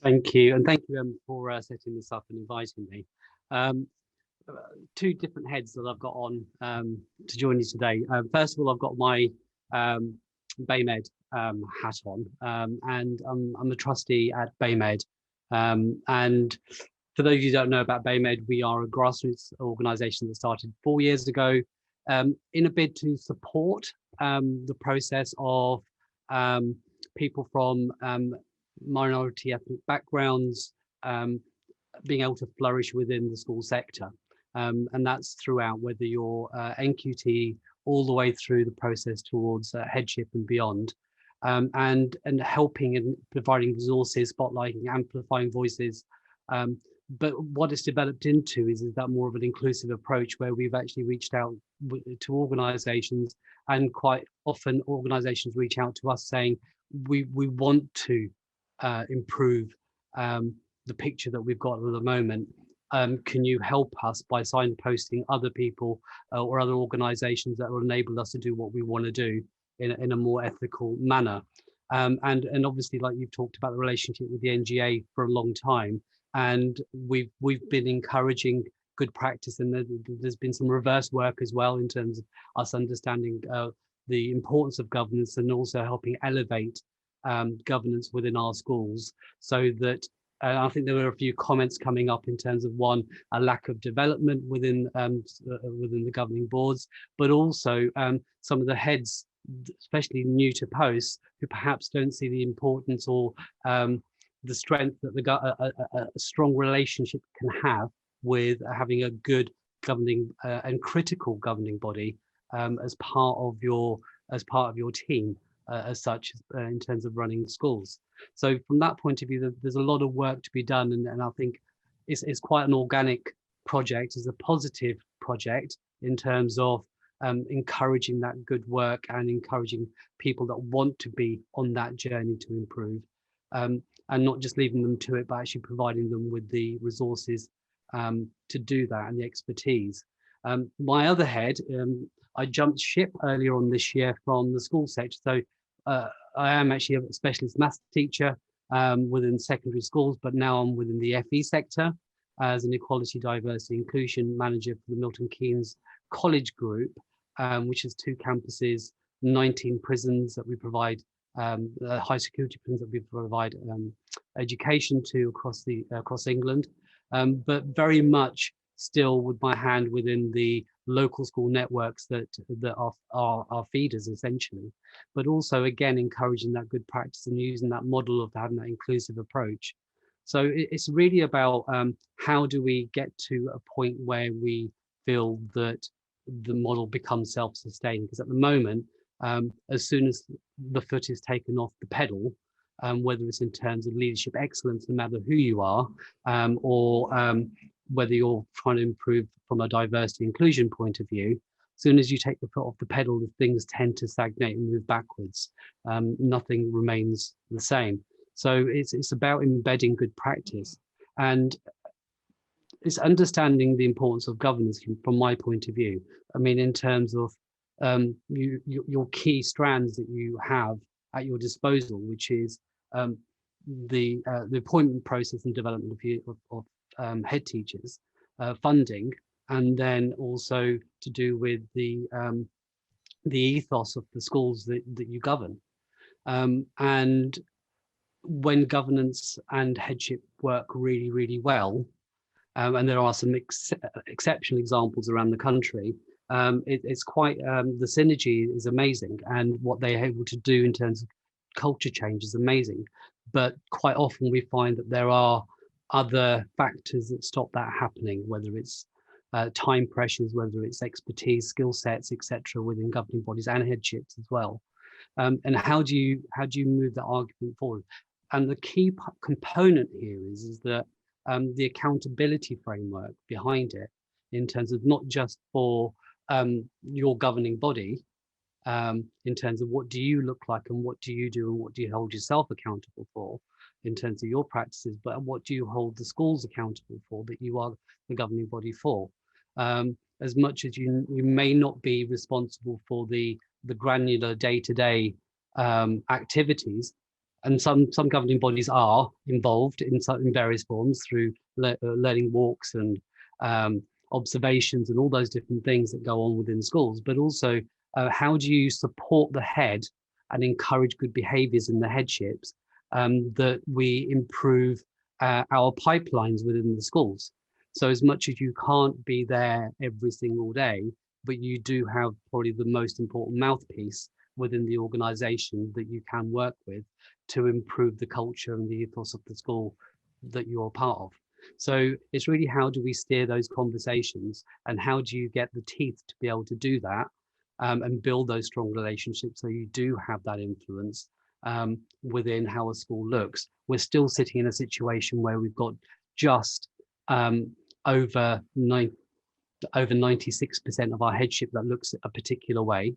Thank you, and thank you for setting this up and inviting me. Two different heads that I've got on to join you today. First of all, I've got my BayMed hat on, and I'm a trustee at BayMed. And for those of you who don't know about BayMed, we are a grassroots organisation that started 4 years ago in a bid to support the process of people from minority ethnic backgrounds being able to flourish within the school sector. And that's throughout, whether you're NQT, all the way through the process towards headship and beyond. And helping and providing resources, spotlighting, amplifying voices. But what it's developed into is that more of an inclusive approach, where we've actually reached out to organisations, and quite often organisations reach out to us saying, we want to improve the picture that we've got at the moment. Can you help us by signposting other people or other organisations that will enable us to do what we want to do in a more ethical manner? And obviously, like you've talked about the relationship with the NGA for a long time, and we've been encouraging good practice, and there's been some reverse work as well in terms of us understanding the importance of governance, and also helping elevate governance within our schools, so that I think there were a few comments coming up in terms of, one, a lack of development within the governing boards, but also some of the heads, especially new to posts, who perhaps don't see the importance or the strength that a strong relationship can have with having a good governing and critical governing body as part of your team as such in terms of running schools. So from that point of view, there's a lot of work to be done, and I think it's quite an organic project, it's a positive project in terms of encouraging that good work and encouraging people that want to be on that journey to improve, and not just leaving them to it, but actually providing them with the resources to do that and the expertise. My other head, I jumped ship earlier on this year from the school sector. So I am actually a specialist maths teacher within secondary schools, but now I'm within the FE sector as an equality, diversity, inclusion manager for the Milton Keynes College Group, which has 2 campuses, 19 prisons that we provide, high security prisons that we provide education to across England, but very much still with my hand within the local school networks that are feeders essentially, but also again encouraging that good practice and using that model of having that inclusive approach. So it's really about how do we get to a point where we feel that the model becomes self-sustained, because at the moment, as soon as the foot is taken off the pedal, whether it's in terms of leadership excellence, no matter who you are, or whether you're trying to improve from a diversity inclusion point of view, as soon as you take the foot off the pedal, things tend to stagnate and move backwards. Nothing remains the same. So it's about embedding good practice, and it's understanding the importance of governance from my point of view. I mean, in terms of your key strands that you have at your disposal, which is the appointment process and development of head teachers, funding, and then also to do with the ethos of the schools that you govern. And when governance and headship work really, really well, and there are some exceptional examples around the country, it's quite, the synergy is amazing, and what they're able to do in terms of culture change is amazing. But quite often we find that there are other factors that stop that happening, whether it's time pressures, whether it's expertise, skill sets, etc., within governing bodies and headships as well. And how do you move that argument forward? And the key component here is that the accountability framework behind it, in terms of not just for your governing body, in terms of what do you look like and what do you do and what do you hold yourself accountable for in terms of your practices, but what do you hold the schools accountable for that you are the governing body for? As much as you may not be responsible for the granular day-to-day activities, and some governing bodies are involved in various forms through learning walks and observations and all those different things that go on within schools, but also how do you support the head and encourage good behaviours in the headships, that we improve our pipelines within the schools. So as much as you can't be there every single day, but you do have probably the most important mouthpiece within the organisation that you can work with to improve the culture and the ethos of the school that you're part of. So it's really, how do we steer those conversations, and how do you get the teeth to be able to do that, and build those strong relationships so you do have that influence within how a school looks. We're still sitting in a situation where we've got just over 96% of our headship that looks a particular way.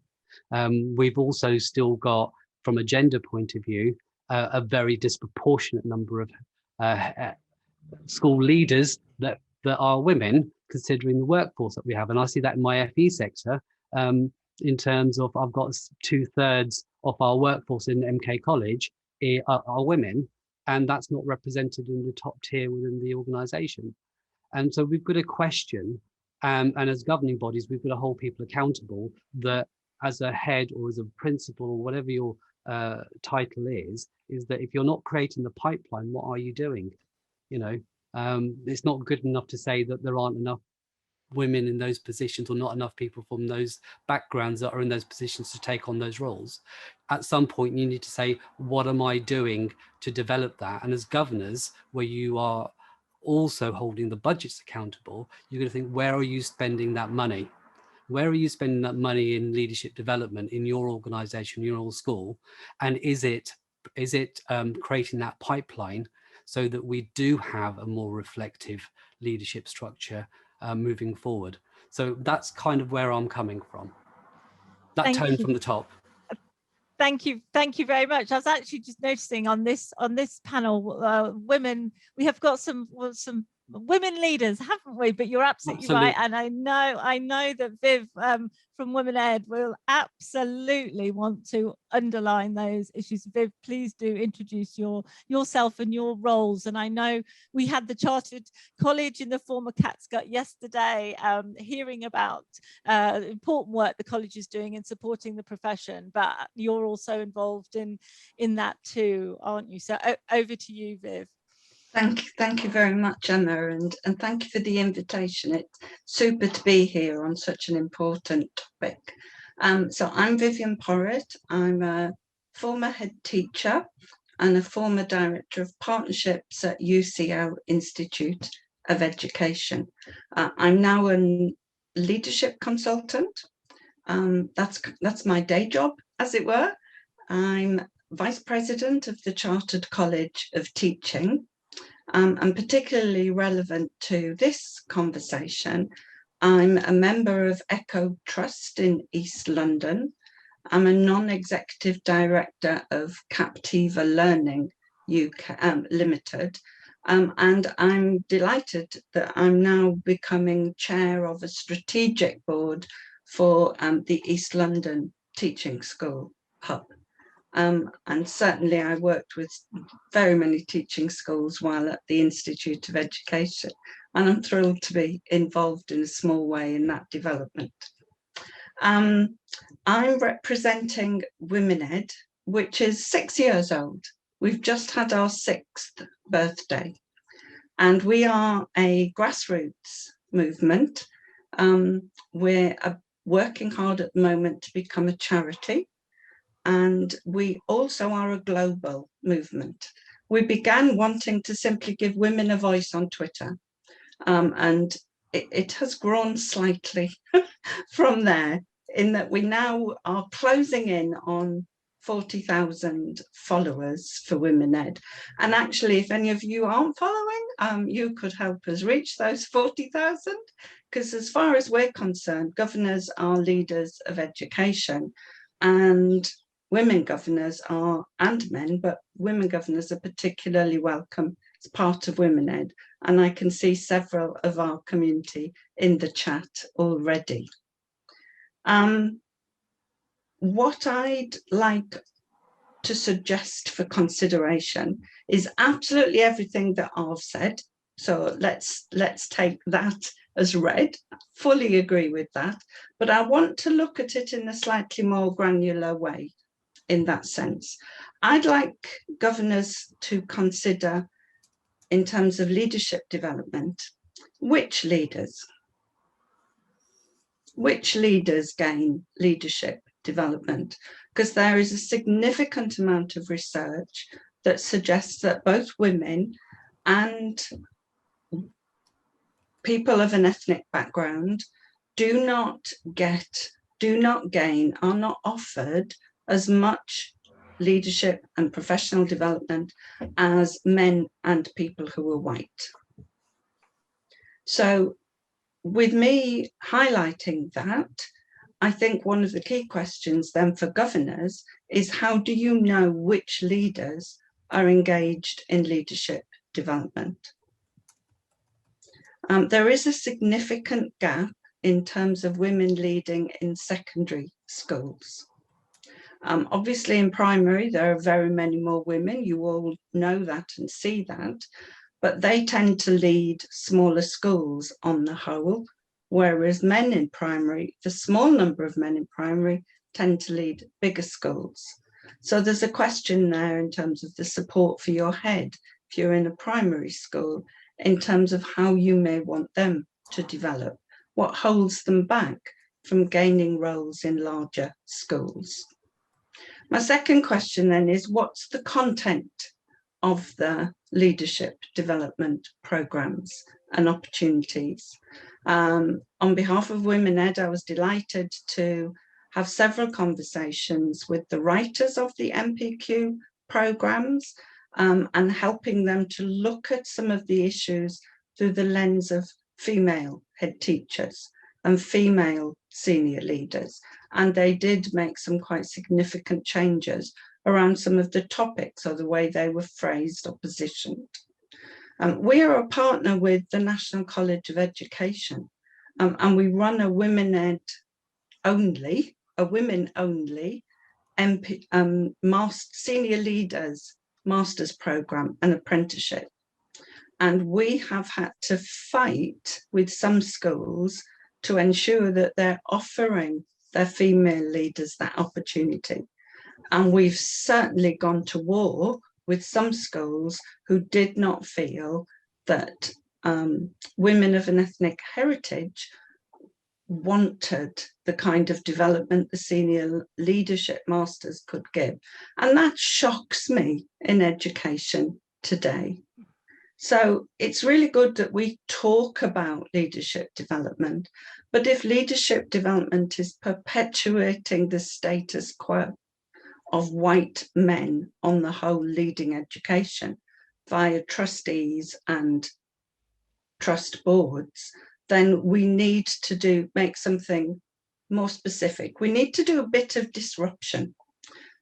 We've also still got, from a gender point of view, a very disproportionate number of school leaders that are women, considering the workforce that we have. And I see that in my FE sector, in terms of, I've got 2/3 of our workforce in MK College are women, and that's not represented in the top tier within the organisation. And so we've got to question, and as governing bodies, we've got to hold people accountable that as a head or as a principal or whatever your title is that if you're not creating the pipeline, what are you doing? You know, it's not good enough to say that there aren't enough women in those positions or not enough people from those backgrounds that are in those positions to take on those roles. At some point, you need to say, what am I doing to develop that? And as governors, where you are also holding the budgets accountable, you're going to think, where are you spending that money? Where are you spending that money in leadership development in your organization, your school? And is it creating that pipeline so that we do have a more reflective leadership structure moving forward? So that's kind of where I'm coming from. That tone from the top. Thank you very much. I was actually just noticing on this panel, women, we have got some women leaders, haven't we? But you're absolutely right, and I know that Viv from Women Ed will absolutely want to underline those issues. Viv, please do introduce yourself and your roles. And I know we had the Chartered College in the former Cat's-Gut yesterday, hearing about important work the college is doing in supporting the profession, but you're also involved in that too, aren't you? So over to you, Viv. Thank you very much, Emma, and thank you for the invitation. It's super to be here on such an important topic. So I'm Vivian Porritt. I'm a former head teacher and a former director of partnerships at UCL Institute of Education. I'm now a leadership consultant. That's my day job, as it were. I'm vice president of the Chartered College of Teaching. And particularly relevant to this conversation, I'm a member of Echo Trust in East London. I'm a non-executive director of Captiva Learning UK Limited, and I'm delighted that I'm now becoming chair of a strategic board for the East London Teaching School Hub. And certainly I worked with very many teaching schools while at the Institute of Education, and I'm thrilled to be involved in a small way in that development. I'm representing Women Ed, which is 6 years old. We've just had our 6th birthday, and we are a grassroots movement. We're working hard at the moment to become a charity. And we also are a global movement. We began wanting to simply give women a voice on Twitter, and it has grown slightly from there, in that we now are closing in on 40,000 followers for Women Ed. And actually, if any of you aren't following, you could help us reach those 40,000, because as far as we're concerned, governors are leaders of education, and women governors are, and men, but women governors are particularly welcome as part of Women Ed. And I can see several of our community in the chat already. What I'd like to suggest for consideration is absolutely everything that I've said. So let's take that as read. Fully agree with that. But I want to look at it in a slightly more granular way. In that sense, I'd like governors to consider, in terms of leadership development, which leaders gain leadership development, because there is a significant amount of research that suggests that both women and people of an ethnic background do not gain, are not offered as much leadership and professional development as men and people who are white. So with me highlighting that, I think one of the key questions then for governors is, how do you know which leaders are engaged in leadership development? There is a significant gap in terms of women leading in secondary schools. Obviously in primary, there are very many more women, you all know that and see that, but they tend to lead smaller schools on the whole, whereas men in primary, the small number of men in primary tend to lead bigger schools. So there's a question there in terms of the support for your head, if you're in a primary school, in terms of how you may want them to develop, what holds them back from gaining roles in larger schools. My second question then is, what's the content of the leadership development programs and opportunities? On behalf of Women Ed, I was delighted to have several conversations with the writers of the NPQ programmes and helping them to look at some of the issues through the lens of female head teachers and female senior leaders. And they did make some quite significant changes around some of the topics or the way they were phrased or positioned. We are a partner with the National College of Education, and we run a women ed only, a women only senior leaders master's program and apprenticeship. And we have had to fight with some schools to ensure that they're offering their female leaders that opportunity. And we've certainly gone to war with some schools who did not feel that women of an ethnic heritage wanted the kind of development the senior leadership masters could give. And that shocks me in education today. So it's really good that we talk about leadership development, but if leadership development is perpetuating the status quo of white men on the whole leading education via trustees and trust boards, then we need to make something more specific. We need to do a bit of disruption.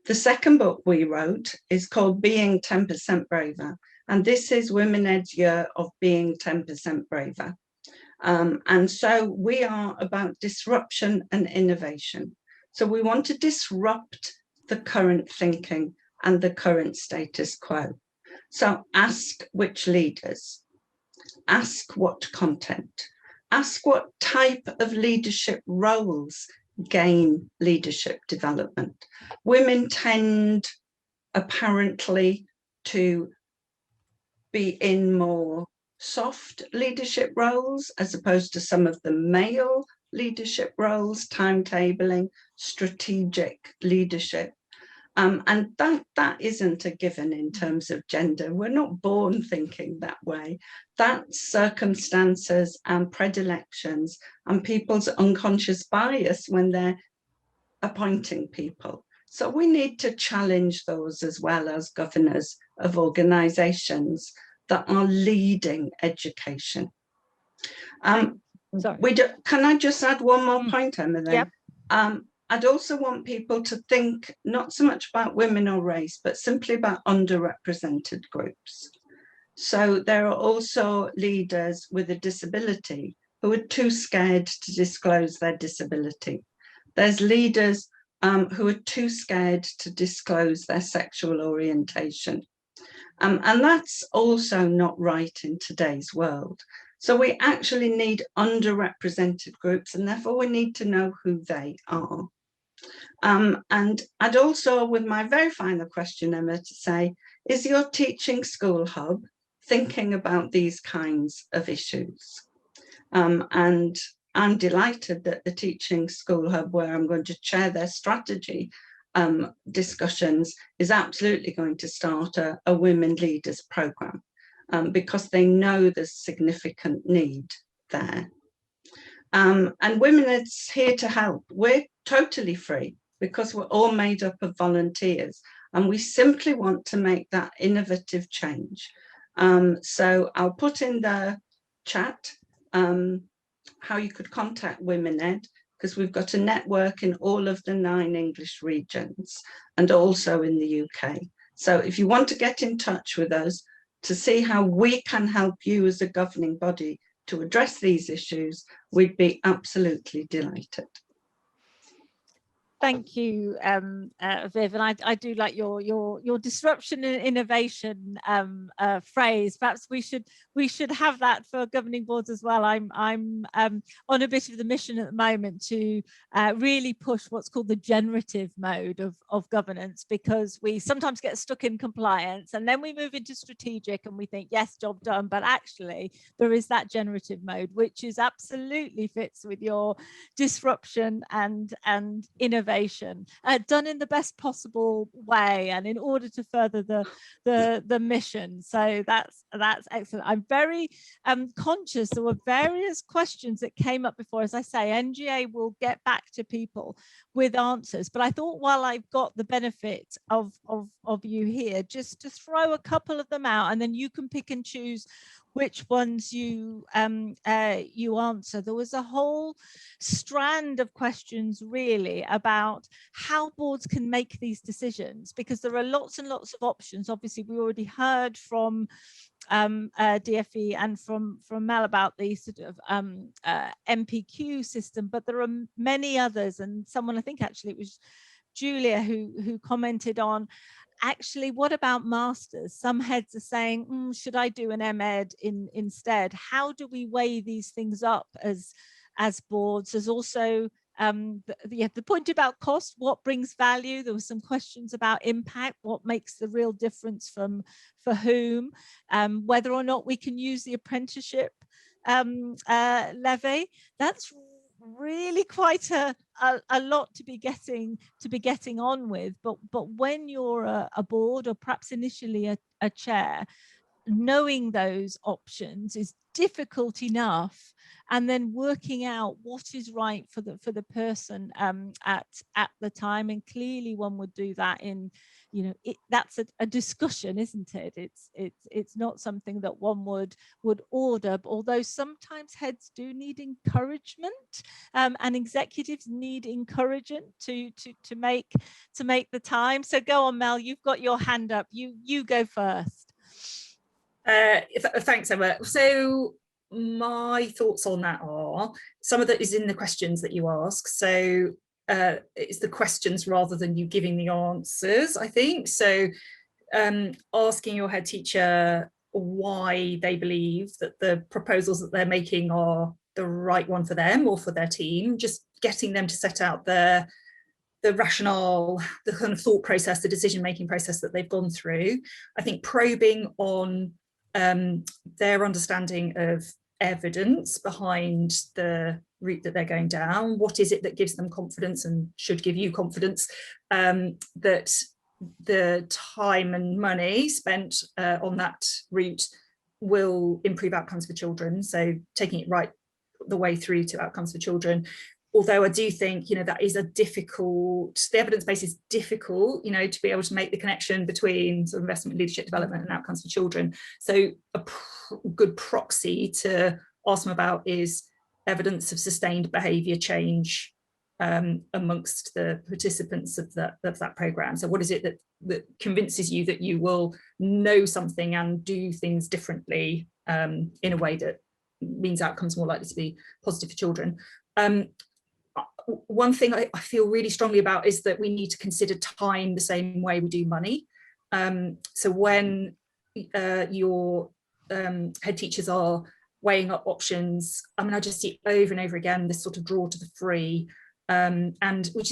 The second book we wrote is called Being 10% Braver, and this is Women Ed's year of being 10% braver. And so we are about disruption and innovation. So we want to disrupt the current thinking and the current status quo. So ask which leaders, ask what content, ask what type of leadership roles gain leadership development. Women tend apparently to be in more soft leadership roles as opposed to some of the male leadership roles, timetabling, strategic leadership. And that isn't a given in terms of gender. We're not born thinking that way. That's circumstances and predilections and people's unconscious bias when they're appointing people. So we need to challenge those as well as governors of organisations that are leading education. Can I just add one more point, Emma? Then? Yep. I'd also want people to think not so much about women or race, but simply about underrepresented groups. So there are also leaders with a disability who are too scared to disclose their disability. There's leaders who are too scared to disclose their sexual orientation. And that's also not right in today's world. So we actually need underrepresented groups, and therefore we need to know who they are. And I'd also, with my very final question, Emma, to say, is your teaching school hub thinking about these kinds of issues? And I'm delighted that the Teaching School Hub, where I'm going to chair their strategy discussions, is absolutely going to start a Women Leaders programme because they know there's significant need there. And Women Ed's here to help. We're totally free because we're all made up of volunteers and we simply want to make that innovative change. So I'll put in the chat how you could contact Women Ed, because we've got a network in all of the 9 English regions and also in the UK. So if you want to get in touch with us to see how we can help you as a governing body to address these issues, we'd be absolutely delighted. Thank you, Viv, and I do like your disruption and innovation phrase. Perhaps we should have that for governing boards as well. I'm on a bit of the mission at the moment to really push what's called the generative mode of governance, because we sometimes get stuck in compliance and then we move into strategic and we think, yes, job done, but actually there is that generative mode, which is absolutely fits with your disruption and innovation innovation, done in the best possible way and in order to further the mission. So that's excellent. I'm very conscious there were various questions that came up before. As I say, NGA will get back to people with answers, but I thought while I've got the benefit of you here, just to throw a couple of them out, and then you can pick and choose which ones you answer. There was a whole strand of questions really about how boards can make these decisions, because there are lots and lots of options. Obviously, we already heard from DFE and from Mel about the sort of MPQ system, but there are many others, and someone, I think actually it was Julia who commented on, actually, what about masters? Some heads are saying, should I do an MEd instead? How do we weigh these things up as boards? There's also the point about cost, what brings value? There were some questions about impact, what makes the real difference for whom, whether or not we can use the apprenticeship levy. That's really quite a lot to be getting on with, but when you're a board, or perhaps initially a chair, knowing those options is difficult enough, and then working out what is right for the person at the time. And clearly one would do that in, that's a discussion, isn't it? It's not something that one would order, although sometimes heads do need encouragement, and executives need encouragement to make the time. So go on, Mel, you've got your hand up, you go first. Thanks, Emma. So my thoughts on that are, some of that is in the questions that you ask. So it's the questions rather than you giving the answers, I think. So asking your head teacher why they believe that the proposals that they're making are the right one for them or for their team, just getting them to set out the rationale, the kind of thought process, the decision-making process that they've gone through. I think probing on their understanding of evidence behind the route that they're going down. What is it that gives them confidence and should give you confidence that the time and money spent on that route will improve outcomes for children? So taking it right the way through to outcomes for children. Although I do think, that is the evidence base is difficult, to be able to make the connection between sort of investment, leadership development and outcomes for children. So a good proxy to ask them about is evidence of sustained behaviour change amongst the participants of that programme. So what is it that convinces you that you will know something and do things differently in a way that means outcomes more likely to be positive for children? One thing I feel really strongly about is that we need to consider time the same way we do money. So when your head teachers are weighing up options, I just see over and over again this sort of draw to the free, and which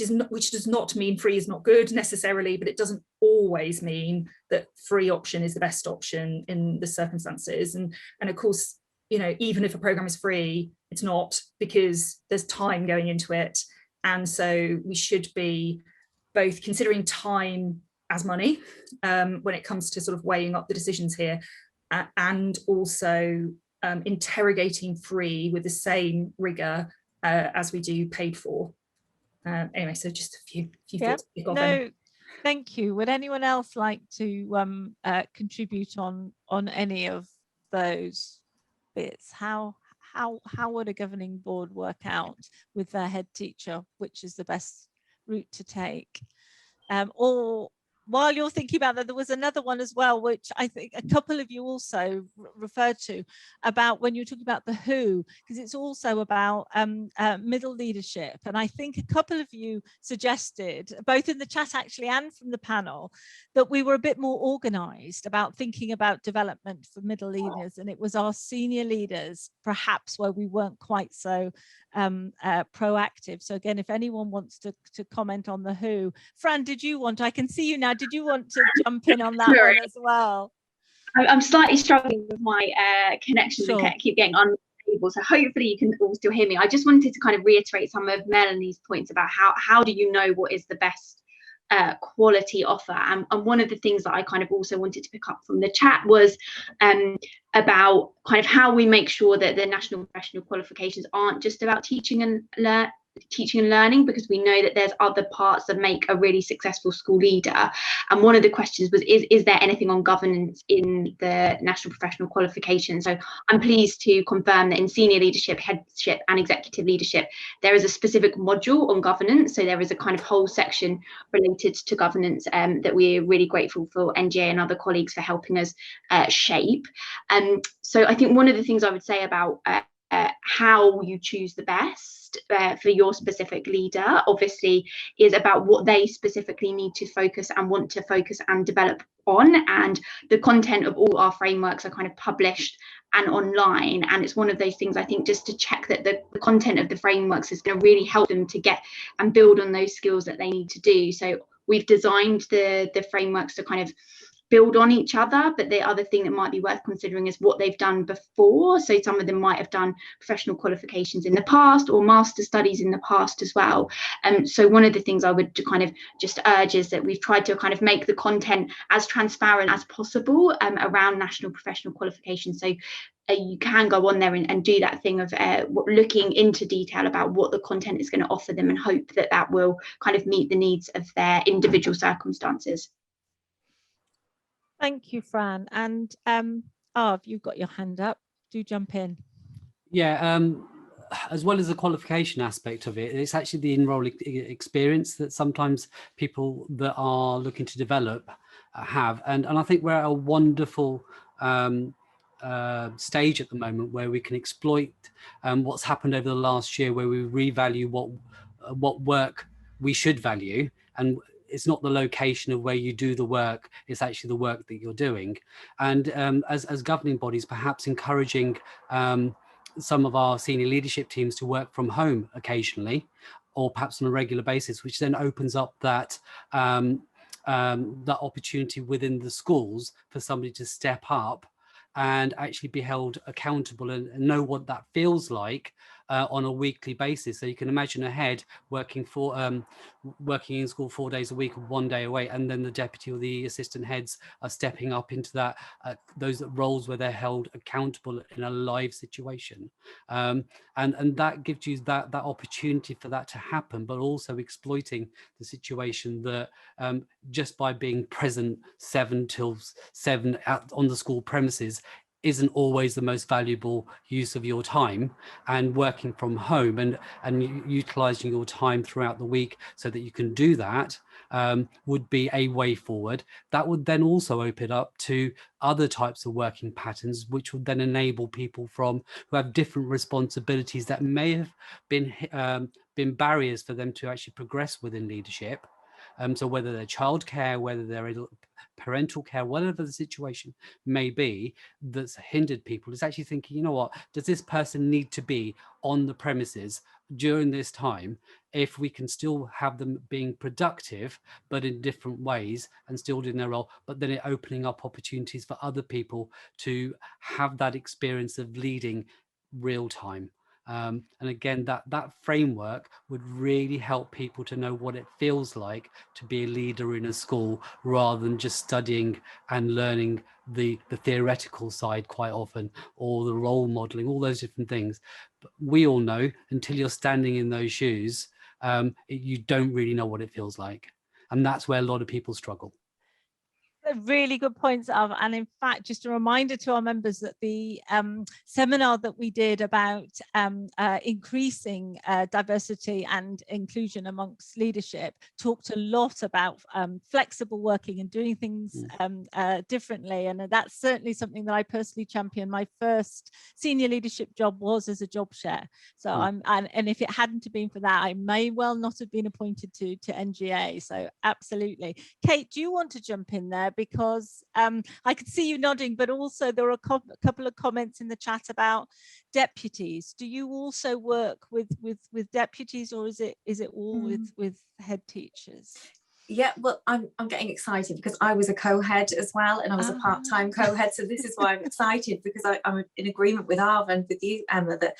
does not mean free is not good necessarily, but it doesn't always mean that free option is the best option in the circumstances. And of course, even if a program is free, it's not, because there's time going into it. And so we should be both considering time as money when it comes to sort of weighing up the decisions here, and also interrogating free with the same rigor as we do paid for. Anyway, so just a few thoughts. No, thank you. Would anyone else like to contribute on any of those bits? How would a governing board work out with their head teacher which is the best route to take? Or while you're thinking about that, there was another one as well, which I think a couple of you also referred to, about when you're talking about the who, because it's also about middle leadership. And I think a couple of you suggested, both in the chat actually and from the panel, that we were a bit more organised about thinking about development for middle leaders. And it was our senior leaders, perhaps, where we weren't quite so proactive. So again, if anyone wants to comment on the who. Fran, I can see you now, did you want to jump in on that one as well? I'm slightly struggling with my connection. Sure. I keep getting unable people, so hopefully you can all still hear me. I just wanted to kind of reiterate some of Melanie's points about how do you know what is the best quality offer, and one of the things that I kind of also wanted to pick up from the chat was about kind of how we make sure that the national professional qualifications aren't just about teaching and learning, because we know that there's other parts that make a really successful school leader. And one of the questions was, is there anything on governance in the national professional qualification? So I'm pleased to confirm that in senior leadership, headship and executive leadership, there is a specific module on governance. So there is a kind of whole section related to governance that we're really grateful for NGA and other colleagues for helping us shape. So I think one of the things I would say about how you choose the best for your specific leader, obviously, is about what they specifically need to focus and want to focus and develop on. And the content of all our frameworks are kind of published and online. And it's one of those things, I think, just to check that the content of the frameworks is going to really help them to get and build on those skills that they need to do. So we've designed the frameworks to kind of build on each other, but the other thing that might be worth considering is what they've done before. So some of them might have done professional qualifications in the past or master studies in the past as well. So one of the things I would kind of just urge is that we've tried to kind of make the content as transparent as possible around national professional qualifications. So you can go on there and do that thing of looking into detail about what the content is going to offer them, and hope that that will kind of meet the needs of their individual circumstances. Thank you, Fran. And Arv, you've got your hand up. Do jump in. Yeah, as well as the qualification aspect of it, it's actually the enrollee experience that sometimes people that are looking to develop have. And I think we're at a wonderful stage at the moment where we can exploit what's happened over the last year, where we revalue what work we should value. And it's not the location of where you do the work, it's actually the work that you're doing. And as governing bodies, perhaps encouraging some of our senior leadership teams to work from home occasionally, or perhaps on a regular basis, which then opens up that that opportunity within the schools for somebody to step up and actually be held accountable and know what that feels like on a weekly basis. So you can imagine a head working in school 4 days a week, 1 day away, and then the deputy or the assistant heads are stepping up into that those roles where they're held accountable in a live situation, and that gives you that opportunity for that to happen, but also exploiting the situation that just by being present 7 till 7 on the school premises isn't always the most valuable use of your time, and working from home and utilizing your time throughout the week so that you can do that would be a way forward. That would then also open up to other types of working patterns, which would then enable people who have different responsibilities that may have been barriers for them to actually progress within leadership. So whether they're childcare, whether they're parental care, whatever the situation may be that's hindered people, is actually thinking, you know what, does this person need to be on the premises during this time? If we can still have them being productive, but in different ways and still doing their role, but then it opening up opportunities for other people to have that experience of leading real time. And again, that framework would really help people to know what it feels like to be a leader in a school, rather than just studying and learning the theoretical side quite often, or the role modeling, all those different things. But we all know, until you're standing in those shoes, you don't really know what it feels like. And that's where a lot of people struggle. Really good points, Av. And in fact, just a reminder to our members that the seminar that we did about increasing diversity and inclusion amongst leadership talked a lot about flexible working and doing things differently. And that's certainly something that I personally champion. My first senior leadership job was as a job share. So and if it hadn't have been for that, I may well not have been appointed to NGA. So absolutely. Kate, do you want to jump in there? Because I could see you nodding, but also there are a couple of comments in the chat about deputies. Do you also work with deputies, or is it all with head teachers? Yeah, well, I'm getting excited because I was a co-head as well, and I was a part-time co-head. So this is why I'm excited, because I'm in agreement with Arv and with you, Emma, that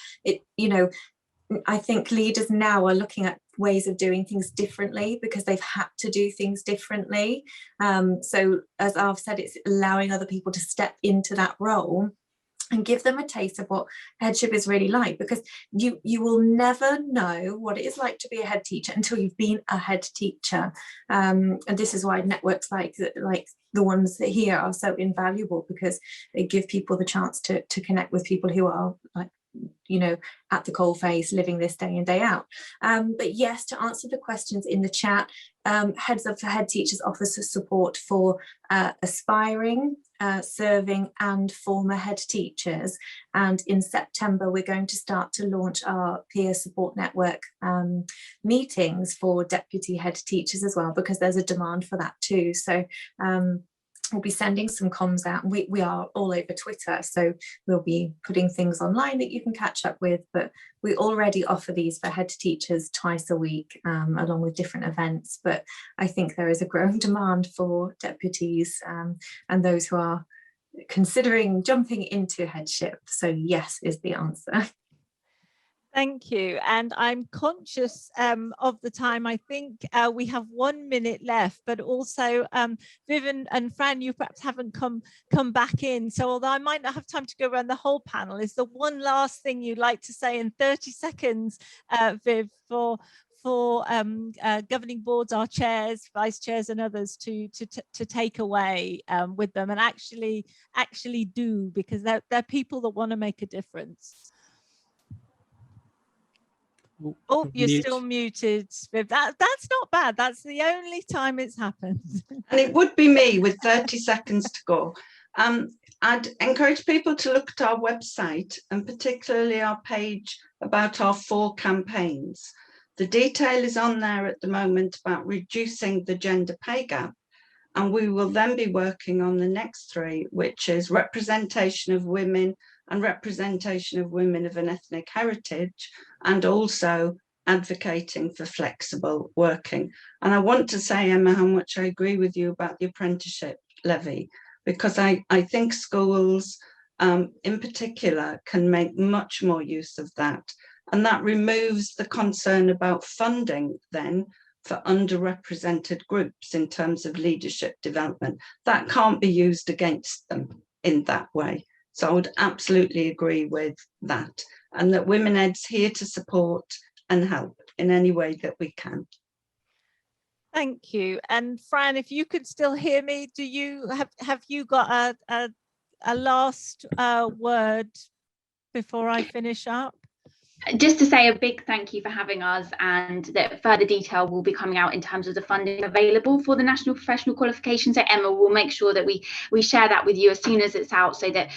I think leaders now are looking at ways of doing things differently because they've had to do things differently. So as Arv said, it's allowing other people to step into that role and give them a taste of what headship is really like, because you will never know what it is like to be a head teacher until you've been a head teacher. And this is why networks like the ones that here are so invaluable, because they give people the chance to connect with people who are at the coalface, living this day in, day out. But yes, to answer the questions in the chat, Heads Up for Head Teachers offers support for aspiring, serving and former head teachers. And in September, we're going to start to launch our peer support network meetings for deputy head teachers as well, because there's a demand for that too. So we'll be sending some comms out. We are all over Twitter, so we'll be putting things online that you can catch up with, but we already offer these for head teachers twice a week, along with different events. But I think there is a growing demand for deputies and those who are considering jumping into headship. So yes is the answer. Thank you. And I'm conscious of the time. I think we have 1 minute left, but also Viv and Fran, you perhaps haven't come back in. So although I might not have time to go around the whole panel, is there one last thing you'd like to say in 30 seconds, Viv, for governing boards, our chairs, vice chairs and others to take away with them and actually do, because they're people that want to make a difference? Oh, you're still muted, Viv. That's not bad. That's the only time it's happened. And it would be me with 30 seconds to go. I'd encourage people to look at our website, and particularly our page about our 4 campaigns. The detail is on there at the moment about reducing the gender pay gap. And we will then be working on the next 3, which is representation of women and representation of women of an ethnic heritage, and also advocating for flexible working. And I want to say, Emma, how much I agree with you about the apprenticeship levy, because I think schools in particular can make much more use of that. And that removes the concern about funding then for underrepresented groups in terms of leadership development. That can't be used against them in that way. So I would absolutely agree with that, and that Women Ed's here to support and help in any way that we can. Thank you. And Fran, if you could still hear me, do you have you got a last word before I finish up? Just to say a big thank you for having us, and that further detail will be coming out in terms of the funding available for the National Professional Qualifications. So Emma will make sure that we share that with you as soon as it's out, so that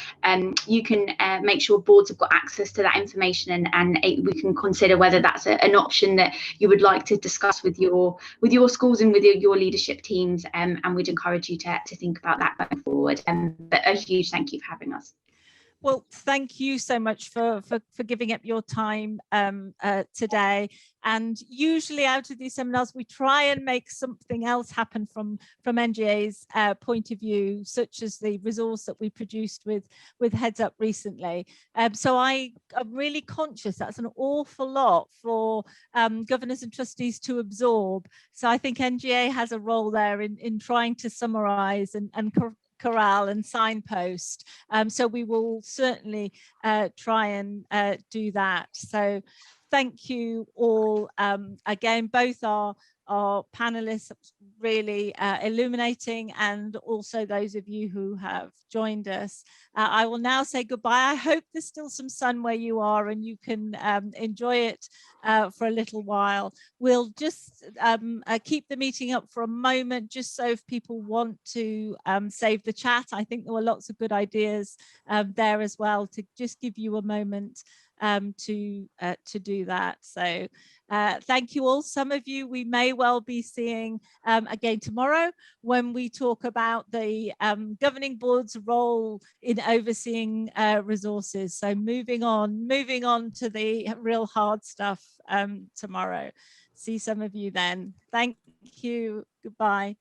you can make sure boards have got access to that information, and we can consider whether that's an option that you would like to discuss with your schools and with your leadership teams, and we'd encourage you to think about that going forward. But a huge thank you for having us. Well, thank you so much for giving up your time today. And usually out of these seminars, we try and make something else happen from NGA's point of view, such as the resource that we produced with Heads Up recently. So I'm really conscious that's an awful lot for governors and trustees to absorb. So I think NGA has a role there in trying to summarize and corral and signpost. So we will certainly try and do that. So thank you all again, both our panelists, really illuminating, and also those of you who have joined us. I will now say goodbye. I hope there's still some sun where you are and you can enjoy it for a little while. We'll just keep the meeting up for a moment, just so if people want to save the chat. I think there were lots of good ideas there as well, to just give you a moment to do that. So thank you all. Some of you we may well be seeing again tomorrow, when we talk about the governing board's role in overseeing resources. So moving on to the real hard stuff tomorrow. See some of you then. Thank Thank you. Goodbye.